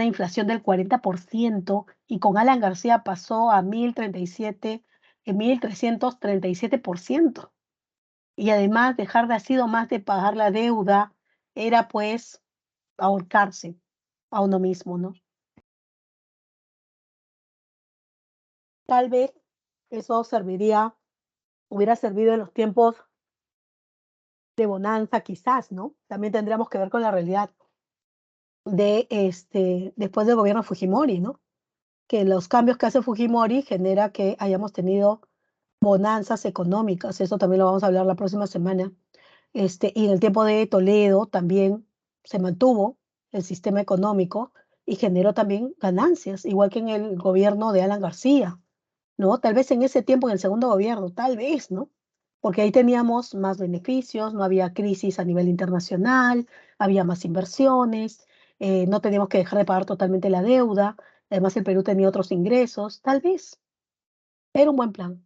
inflación del 40% y con Alan García pasó a 1037, 1337%. Y además dejar de ha sido más de pagar la deuda, era pues ahorcarse a uno mismo, ¿no? Tal vez eso hubiera servido en los tiempos de bonanza quizás, ¿no? También tendríamos que ver con la realidad de, después del gobierno Fujimori, ¿no? Que los cambios que hace Fujimori genera que hayamos tenido bonanzas económicas. Eso también lo vamos a hablar la próxima semana. Y en el tiempo de Toledo también se mantuvo el sistema económico y generó también ganancias, igual que en el gobierno de Alan García. ¿No? Tal vez en ese tiempo, en el segundo gobierno, tal vez, ¿no? Porque ahí teníamos más beneficios, no había crisis a nivel internacional, había más inversiones, no teníamos que dejar de pagar totalmente la deuda, además el Perú tenía otros ingresos, tal vez, era un buen plan,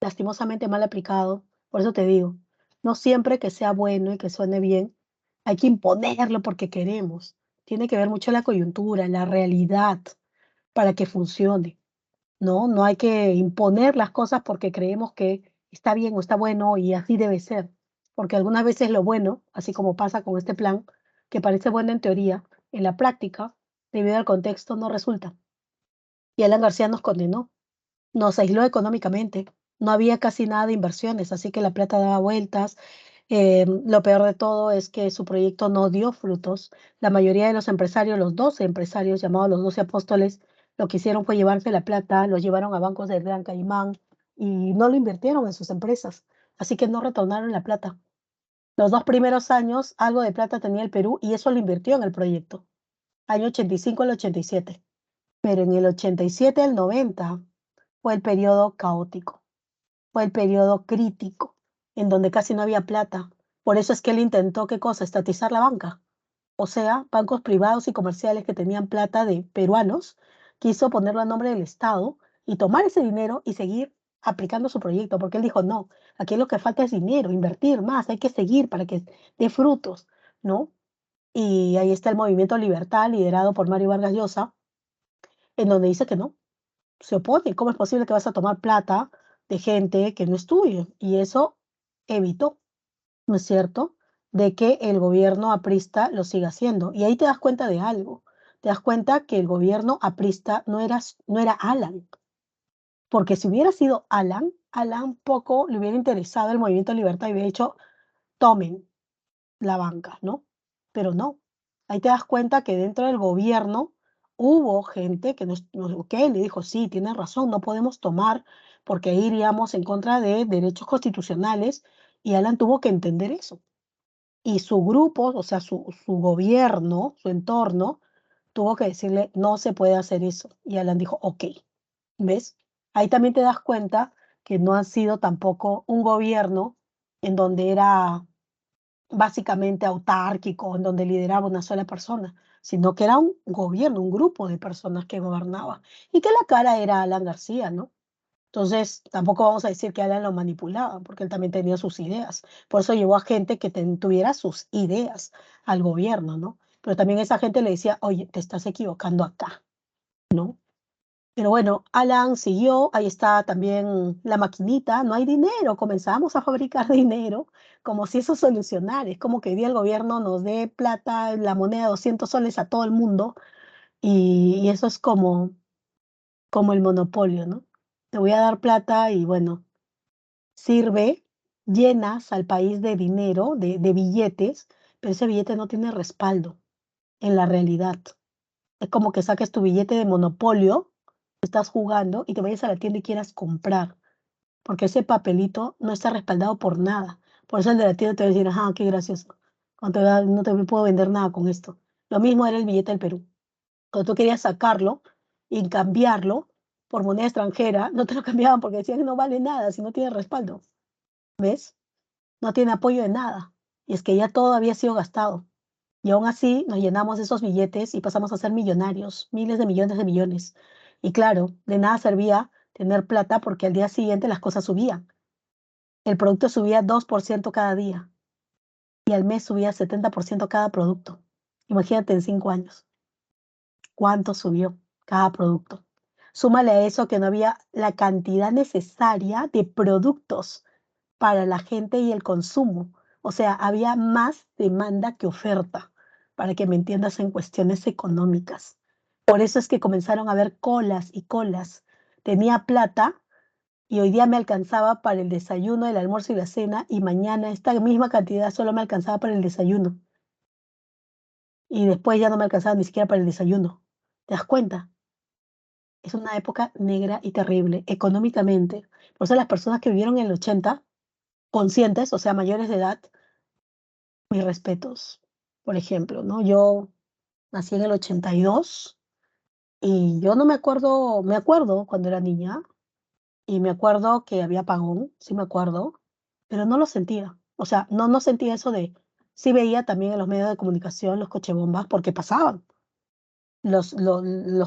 lastimosamente mal aplicado, por eso te digo, no siempre que sea bueno y que suene bien, hay que imponerlo porque queremos, tiene que ver mucho la coyuntura, la realidad, para que funcione. No, no hay que imponer las cosas porque creemos que está bien o está bueno y así debe ser. Porque algunas veces lo bueno, así como pasa con este plan, que parece bueno en teoría, en la práctica, debido al contexto, no resulta. Y Alan García nos condenó, nos aisló económicamente. No había casi nada de inversiones, así que la plata daba vueltas. Lo peor de todo es que su proyecto no dio frutos. La mayoría de los empresarios, los 12 empresarios llamados los 12 apóstoles, lo que hicieron fue llevarse la plata, lo llevaron a bancos del Gran Caimán y no lo invirtieron en sus empresas. Así que no retornaron la plata. Los 2 primeros años, algo de plata tenía el Perú y eso lo invirtió en el proyecto. Año 85 al 87. Pero en el 87 al 90 fue el periodo caótico, fue el periodo crítico, en donde casi no había plata. Por eso es que él intentó, ¿qué cosa? Estatizar la banca. O sea, bancos privados y comerciales que tenían plata de peruanos, quiso ponerlo a nombre del Estado y tomar ese dinero y seguir aplicando su proyecto, porque él dijo, no, aquí lo que falta es dinero, invertir más, hay que seguir para que dé frutos, ¿no? Y ahí está el movimiento Libertad, liderado por Mario Vargas Llosa, en donde dice que no, se opone. ¿Cómo es posible que vas a tomar plata de gente que no es tuya? Y eso evitó, ¿no es cierto?, de que el gobierno aprista lo siga haciendo. Y ahí te das cuenta de algo. Te das cuenta que el gobierno aprista no era Alan. Porque si hubiera sido Alan, Alan poco le hubiera interesado el movimiento de libertad y hubiera dicho, tomen la banca, ¿no? Pero no. Ahí te das cuenta que dentro del gobierno hubo gente que ok, le dijo, sí, tiene razón, no podemos tomar porque ahí iríamos en contra de derechos constitucionales y Alan tuvo que entender eso. Y su grupo, o sea, su gobierno, su entorno, tuvo que decirle, no se puede hacer eso. Y Alan dijo, ok, ¿ves? Ahí también te das cuenta que no ha sido tampoco un gobierno en donde era básicamente autárquico, en donde lideraba una sola persona, sino que era un gobierno, un grupo de personas que gobernaba y que la cara era Alan García, ¿no? Entonces, tampoco vamos a decir que Alan lo manipulaba, porque él también tenía sus ideas. Por eso llevó a gente que tuviera sus ideas al gobierno, ¿no? Pero también esa gente le decía, oye, te estás equivocando acá, ¿no? Pero bueno, Alan siguió, ahí está también la maquinita, no hay dinero, comenzamos a fabricar dinero, como si eso solucionara. Es como que hoy día el gobierno nos dé plata, la moneda de 200 soles a todo el mundo, y eso es como el monopolio, ¿no? Te voy a dar plata y bueno, sirve, llenas al país de dinero, de billetes, pero ese billete no tiene respaldo en la realidad. Es como que saques tu billete de monopolio, estás jugando y te vayas a la tienda y quieras comprar, porque ese papelito no está respaldado por nada. Por eso el de la tienda te va a decir, ajá, qué gracioso. No te puedo vender nada con esto. Lo mismo era el billete del Perú. Cuando tú querías sacarlo y cambiarlo por moneda extranjera, no te lo cambiaban porque decían que no vale nada si no tiene respaldo. ¿Ves? No tiene apoyo de nada. Y es que ya todo había sido gastado. Y aún así nos llenamos de esos billetes y pasamos a ser millonarios, miles de millones de millones. Y claro, de nada servía tener plata porque al día siguiente las cosas subían. El producto subía 2% cada día y al mes subía 70% cada producto. Imagínate en 5 años cuánto subió cada producto. Súmale a eso que no había la cantidad necesaria de productos para la gente y el consumo. O sea, había más demanda que oferta, para que me entiendas en cuestiones económicas. Por eso es que comenzaron a haber colas y colas. Tenía plata y hoy día me alcanzaba para el desayuno, el almuerzo y la cena, y mañana esta misma cantidad solo me alcanzaba para el desayuno. Y después ya no me alcanzaba ni siquiera para el desayuno. ¿Te das cuenta? Es una época negra y terrible económicamente. Por eso las personas que vivieron en el 80, conscientes, o sea, mayores de edad, mis respetos. Por ejemplo, ¿no? Yo nací en el 82 y yo no me acuerdo, me acuerdo cuando era niña y me acuerdo que había apagón, sí me acuerdo, pero no lo sentía. O sea, no sentía eso de, sí veía también en los medios de comunicación los cochebombas porque pasaban. Los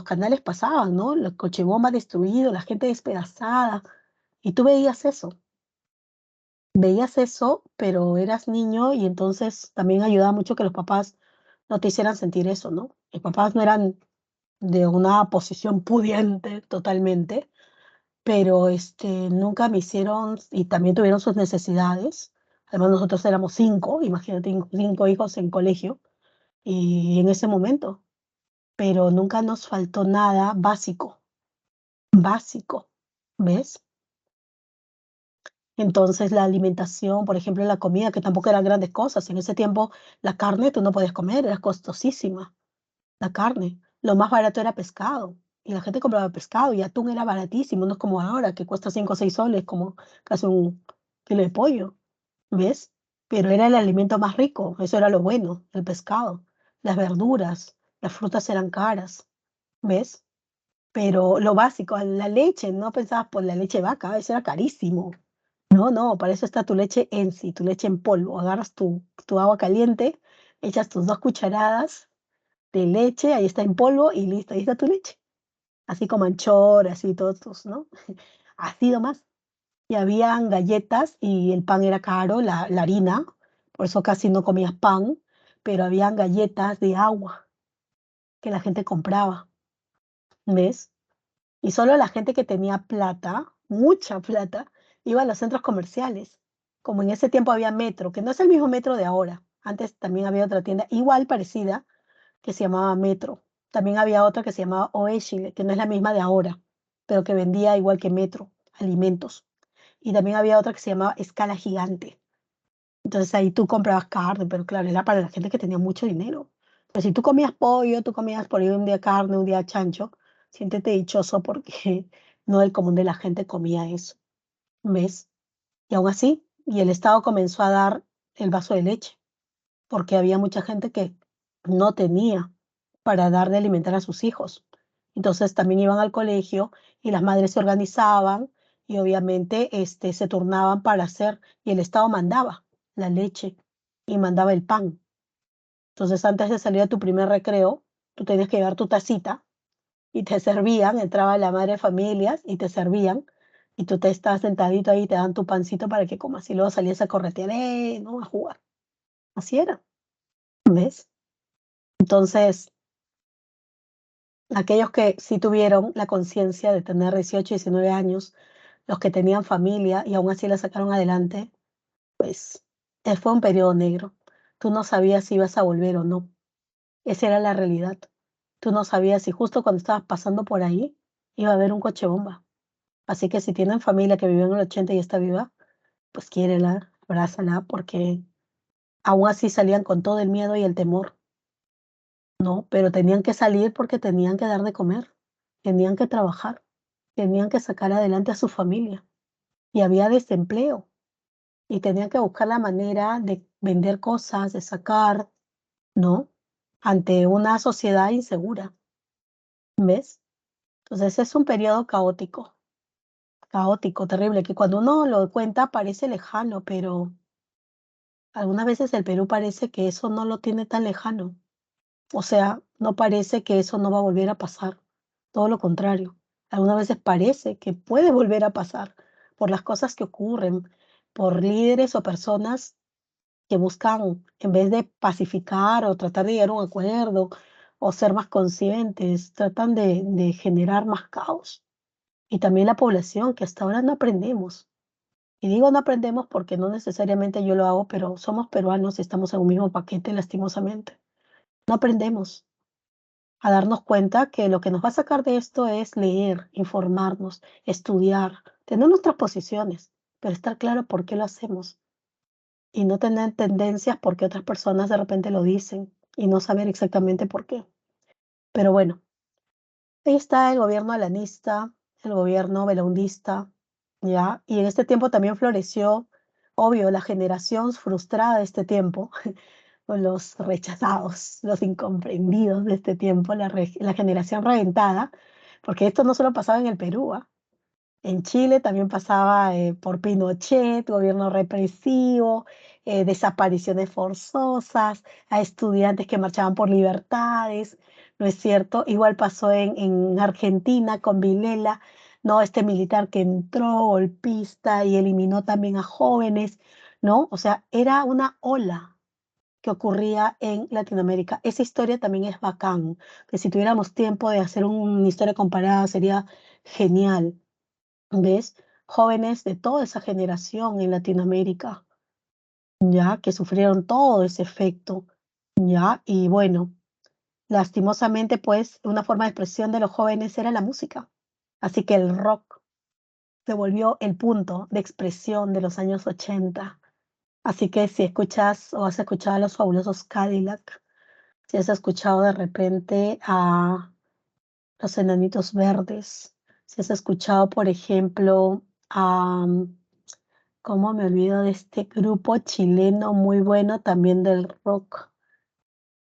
canales pasaban, ¿no? Los cochebombas destruidos, la gente despedazada. Y tú veías eso, pero eras niño y entonces también ayudaba mucho que los papás no te hicieran sentir eso, ¿no? Mis papás no eran de una posición pudiente totalmente, pero nunca me hicieron, y también tuvieron sus necesidades. Además, nosotros éramos 5, imagínate, 5 hijos en colegio, y en ese momento, pero nunca nos faltó nada básico, básico, ¿ves? Entonces, la alimentación, por ejemplo, la comida, que tampoco eran grandes cosas. En ese tiempo, la carne tú no podías comer, era costosísima, la carne. Lo más barato era pescado. Y la gente compraba pescado y atún era baratísimo, no es como ahora, que cuesta 5 o 6 soles, como casi un kilo de pollo, ¿ves? Pero era el alimento más rico, eso era lo bueno, el pescado. Las verduras, las frutas eran caras, ¿ves? Pero lo básico, la leche, no pensabas por la leche de vaca, eso era carísimo. No, no, para eso está tu leche en sí, tu leche en polvo. Agarras tu agua caliente, echas tus 2 cucharadas de leche, ahí está en polvo y listo, ahí está tu leche. Así como anchor, así todos tus, ¿no? Así nomás. Y habían galletas y el pan era caro, la harina, por eso casi no comías pan, pero habían galletas de agua que la gente compraba, ¿ves? Y solo la gente que tenía plata, mucha plata, iba a los centros comerciales. Como en ese tiempo había Metro, que no es el mismo Metro de ahora. Antes también había otra tienda igual parecida que se llamaba Metro. También había otra que se llamaba Oeshile, que no es la misma de ahora, pero que vendía igual que Metro, alimentos. Y también había otra que se llamaba Escala Gigante. Entonces ahí tú comprabas carne, pero claro, era para la gente que tenía mucho dinero. Pero si tú comías pollo, tú comías por ahí un día carne, un día chancho, siéntete dichoso porque no el común de la gente comía eso, ¿ves? Y aún así, y el Estado comenzó a dar el vaso de leche, porque había mucha gente que no tenía para dar de alimentar a sus hijos. Entonces también iban al colegio y las madres se organizaban y obviamente se turnaban para hacer, y el Estado mandaba la leche y mandaba el pan. Entonces antes de salir a tu primer recreo, tú tenías que llevar tu tacita y te servían, entraba la madre de familias y te servían y tú te estás sentadito ahí, te dan tu pancito para que comas y luego salías a corretear, ¿no? A jugar. Así era, ¿ves? Entonces, aquellos que sí tuvieron la conciencia de tener 18, 19 años, los que tenían familia y aún así la sacaron adelante, pues fue un periodo negro. Tú no sabías si ibas a volver o no. Esa era la realidad. Tú no sabías si justo cuando estabas pasando por ahí iba a haber un coche bomba. Así que si tienen familia que vivió en el 80 y está viva, pues quiérela, abrázala, porque aún así salían con todo el miedo y el temor, ¿no? Pero tenían que salir porque tenían que dar de comer, tenían que trabajar, tenían que sacar adelante a su familia y había desempleo y tenían que buscar la manera de vender cosas, de sacar, ¿no? Ante una sociedad insegura, ¿ves? Entonces es un periodo caótico, caótico, terrible, que cuando uno lo cuenta parece lejano, pero algunas veces el Perú parece que eso no lo tiene tan lejano. O sea, no parece que eso no va a volver a pasar. Todo lo contrario. Algunas veces parece que puede volver a pasar por las cosas que ocurren, por líderes o personas que buscan, en vez de pacificar o tratar de llegar a un acuerdo o ser más conscientes, tratan de generar más caos. Y también la población, que hasta ahora no aprendemos. Y digo no aprendemos porque no necesariamente yo lo hago, pero somos peruanos y estamos en un mismo paquete, lastimosamente. No aprendemos a darnos cuenta que lo que nos va a sacar de esto es leer, informarnos, estudiar, tener nuestras posiciones, pero estar claro por qué lo hacemos y no tener tendencias porque otras personas de repente lo dicen y no saber exactamente por qué. Pero bueno, ahí está el gobierno alanista, el gobierno belaundista, ¿ya? Y en este tiempo también floreció, obvio, la generación frustrada de este tiempo, o los rechazados, los incomprendidos de este tiempo, la generación reventada, porque esto no solo pasaba en el Perú, ¿ah? En Chile también pasaba por Pinochet, gobierno represivo, desapariciones forzosas, a estudiantes que marchaban por libertades, ¿no es cierto? Igual pasó en Argentina con Vilela, ¿no? Este militar que entró golpista y eliminó también a jóvenes, ¿no? O sea, era una ola que ocurría en Latinoamérica. Esa historia también es bacán, que si tuviéramos tiempo de hacer una historia comparada sería genial. ¿Ves? Jóvenes de toda esa generación en Latinoamérica, ya que sufrieron todo ese efecto, ya, y bueno, lastimosamente, pues, una forma de expresión de los jóvenes era la música. Así que el rock se volvió el punto de expresión de los años 80. Así que si escuchas o has escuchado a los Fabulosos Cadillac, si has escuchado de repente a los Enanitos Verdes, si has escuchado, por ejemplo, a ¿cómo me olvido de este grupo chileno muy bueno también del rock?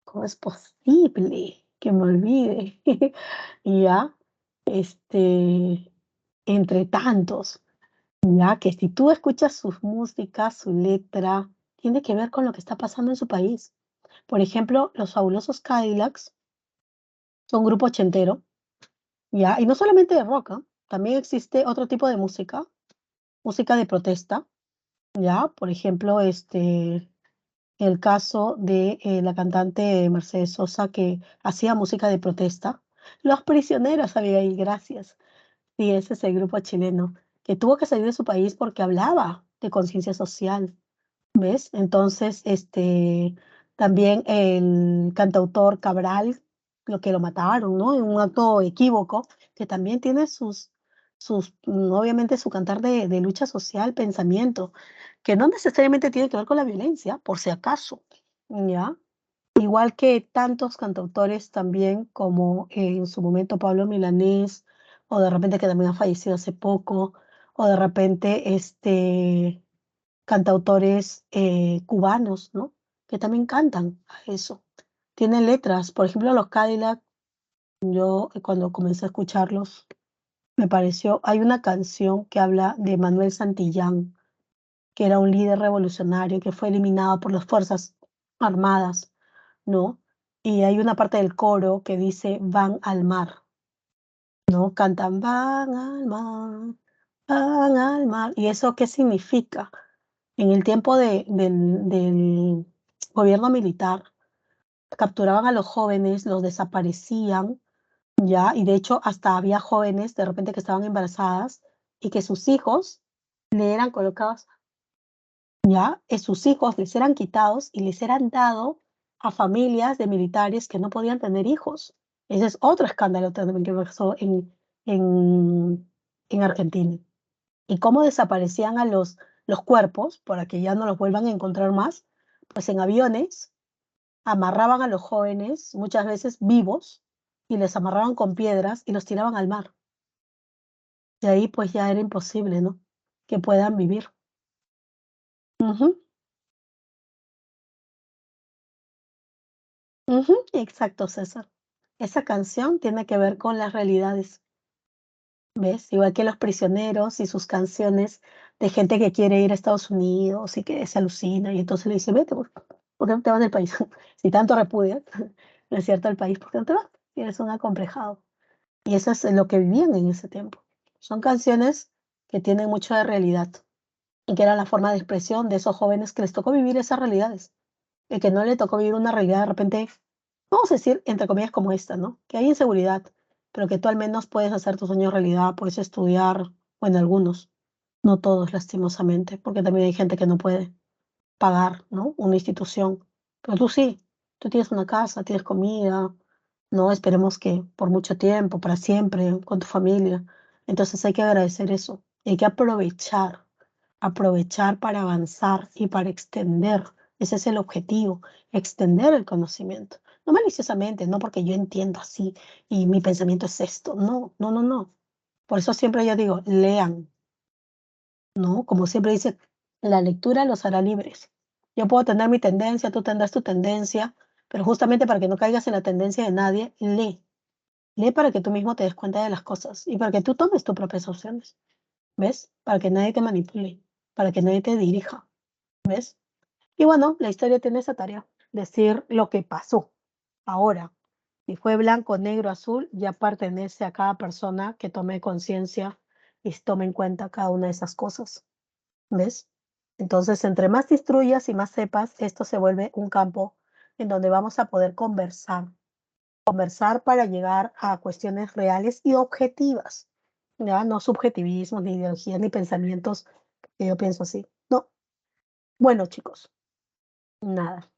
¿Cómo es posible que me olvide? Ya, este, entre tantos, ya que si tú escuchas sus músicas, su letra, tiene que ver con lo que está pasando en su país. Por ejemplo, los Fabulosos Cadillacs son un grupo ochentero, ya, y no solamente de rock, ¿ah? También existe otro tipo de música, música de protesta, ya, por ejemplo, el caso de la cantante Mercedes Sosa que hacía música de protesta. Los Prisioneros, Abigail, gracias. Sí, ese es el grupo chileno que tuvo que salir de su país porque hablaba de conciencia social. ¿Ves? Entonces, también el cantautor Cabral, lo que lo mataron, ¿no? En un acto equívoco, que también tiene obviamente su cantar de lucha social, pensamiento, que no necesariamente tiene que ver con la violencia, por si acaso, ¿ya? Igual que tantos cantautores también, como en su momento Pablo Milanés, o de repente que también ha fallecido hace poco, o de repente cantautores cubanos, ¿no? Que también cantan a eso. Tienen letras, por ejemplo, los Cadillac, yo cuando comencé a escucharlos, me pareció, hay una canción que habla de Manuel Santillán, que era un líder revolucionario que fue eliminado por las Fuerzas Armadas, ¿no? Y hay una parte del coro que dice, van al mar, ¿no? Cantan, van al mar, Van al mar. ¿Y eso qué significa? En el tiempo del gobierno militar, capturaban a los jóvenes, los desaparecían, ¿ya? Y de hecho, hasta había jóvenes de repente que estaban embarazadas y que sus hijos le eran colocados, ¿ya? Sus hijos les eran quitados y les eran dado a familias de militares que no podían tener hijos. Ese es otro escándalo también que pasó en, en Argentina. Y cómo desaparecían a los cuerpos para que ya no los vuelvan a encontrar más, pues en aviones amarraban a los jóvenes, muchas veces vivos, y les amarraban con piedras y los tiraban al mar. Y ahí pues ya era imposible, ¿no? Que puedan vivir. Ujú, ujú, exacto, César. Esa canción tiene que ver con las realidades, ¿ves? Igual que Los Prisioneros y sus canciones de gente que quiere ir a Estados Unidos y que se alucina y entonces le dice, vete, ¿por qué no te vas del país? Si tanto repudias, ¿no es cierto?, el país, ¿por qué no te vas? Si eres un acomplejado. Y eso es lo que vivían en ese tiempo. Son canciones que tienen mucho de realidad y que era la forma de expresión de esos jóvenes que les tocó vivir esas realidades y que no le tocó vivir una realidad de repente, vamos a decir, entre comillas, como esta, ¿no? Que hay inseguridad, pero que tú al menos puedes hacer tus sueños realidad, puedes estudiar, bueno, algunos, no todos, lastimosamente, porque también hay gente que no puede pagar, ¿no? Una institución. Pero tú sí, tú tienes una casa, tienes comida, no esperemos que por mucho tiempo, para siempre, con tu familia. Entonces hay que agradecer eso. Y hay que aprovechar, aprovechar para avanzar y para extender. Ese es el objetivo, extender el conocimiento. No maliciosamente, no porque yo entiendo así y mi pensamiento es esto. No, no, no, no. Por eso siempre yo digo, lean, ¿no? Como siempre dice, la lectura los hará libres. Yo puedo tener mi tendencia, tú tendrás tu tendencia, pero justamente para que no caigas en la tendencia de nadie, lee. Lee para que tú mismo te des cuenta de las cosas y para que tú tomes tus propias opciones, ¿ves? Para que nadie te manipule, para que nadie te dirija, ¿ves? Y bueno, la historia tiene esa tarea, decir lo que pasó. Ahora, si fue blanco, negro, azul, ya pertenece a cada persona que tome conciencia y tome en cuenta cada una de esas cosas. ¿Ves? Entonces, entre más te instruyas y más sepas, esto se vuelve un campo en donde vamos a poder conversar, conversar para llegar a cuestiones reales y objetivas, ¿ya? No subjetivismos, ni ideologías, ni pensamientos que yo pienso así. No. Bueno, chicos, nada.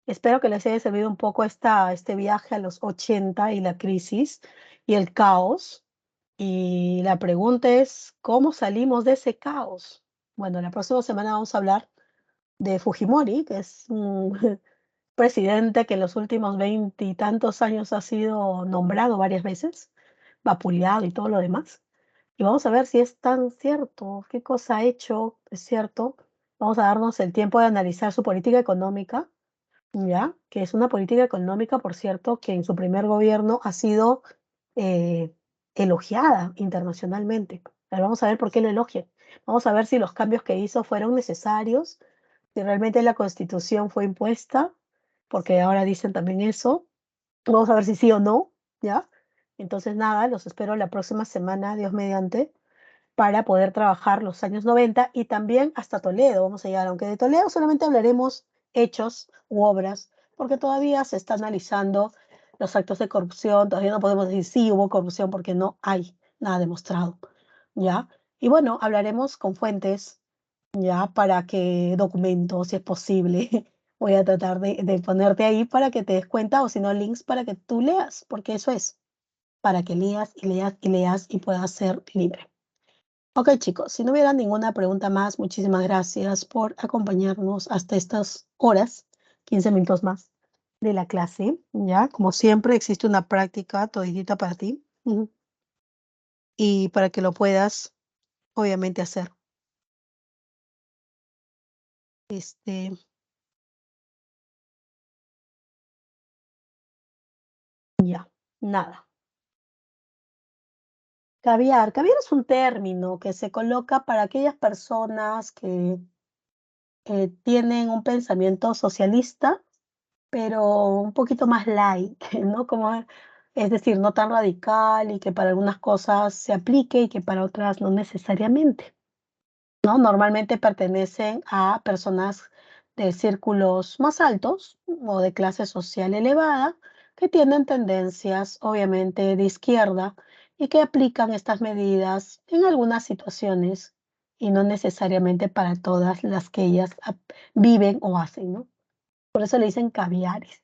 Espero que les haya servido un poco este viaje a los 80 y la crisis y el caos. Y la pregunta es, ¿cómo salimos de ese caos? Bueno, la próxima semana vamos a hablar de Fujimori, que es un presidente que en los últimos veintitantos años ha sido nombrado varias veces, vapuleado y todo lo demás. Y vamos a ver si es tan cierto, qué cosa ha hecho, es cierto. Vamos a darnos el tiempo de analizar su política económica, ya, que es una política económica, por cierto, que en su primer gobierno ha sido eh, elogiada internacionalmente. Pero vamos a ver por qué lo elogian. Vamos a ver si los cambios que hizo fueron necesarios, si realmente la Constitución fue impuesta, porque ahora dicen también eso. Vamos a ver si sí o no, ¿ya? Entonces, nada, los espero la próxima semana, Dios mediante, para poder trabajar los años 90 y también hasta Toledo vamos a llegar, aunque de Toledo solamente hablaremos hechos u obras, porque todavía se está analizando los actos de corrupción, todavía no podemos decir sí hubo corrupción porque no hay nada demostrado, ¿ya? Y bueno, hablaremos con fuentes, ¿ya? Para que documentos, si es posible, voy a tratar de ponerte ahí para que te des cuenta o si no, links para que tú leas, porque eso es, para que leas y leas y leas y puedas ser libre. Ok, chicos, si no hubiera ninguna pregunta más, muchísimas gracias por acompañarnos hasta estas horas, 15 minutos más de la clase. Ya, como siempre, existe una práctica toditita para ti, y para que lo puedas, obviamente, hacer. Este, ya, nada. Caviar. Caviar es un término que se coloca para aquellas personas que tienen un pensamiento socialista, pero un poquito más light, ¿no? Como Es decir, no tan radical y que para algunas cosas se aplique y que para otras no necesariamente, ¿no? Normalmente pertenecen a personas de círculos más altos o de clase social elevada que tienen tendencias, obviamente, de izquierda y que aplican estas medidas en algunas situaciones y no necesariamente para todas las que ellas viven o hacen, ¿no? Por eso le dicen caviares.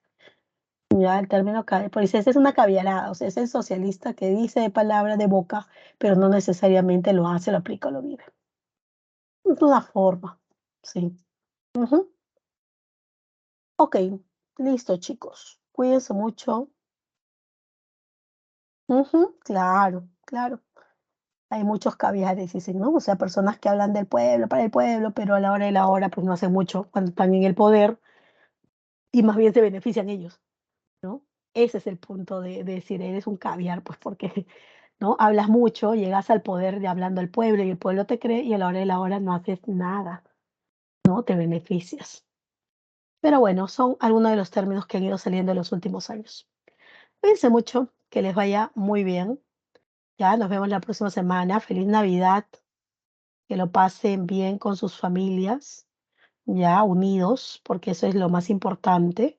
Ya el término caviar, pues ese es una caviarada, o sea, es el socialista que dice de palabra de boca, pero no necesariamente lo hace, lo aplica o lo vive. Es una forma, sí. Ujú. Ok, listo, chicos. Cuídense mucho. Ujú, claro, claro. Hay muchos caviares, dicen, ¿no? O sea, personas que hablan del pueblo, para el pueblo, pero a la hora de la hora, pues no hacen mucho cuando están en el poder y más bien se benefician ellos, ¿no? Ese es el punto de decir, eres un caviar, pues porque, ¿no? Hablas mucho, llegas al poder de hablando al pueblo y el pueblo te cree y a la hora de la hora no haces nada, ¿no? Te beneficias. Pero bueno, son algunos de los términos que han ido saliendo en los últimos años. Cuídense mucho, que les vaya muy bien. Ya nos vemos la próxima semana. Feliz Navidad, que lo pasen bien con sus familias, ya unidos, porque eso es lo más importante.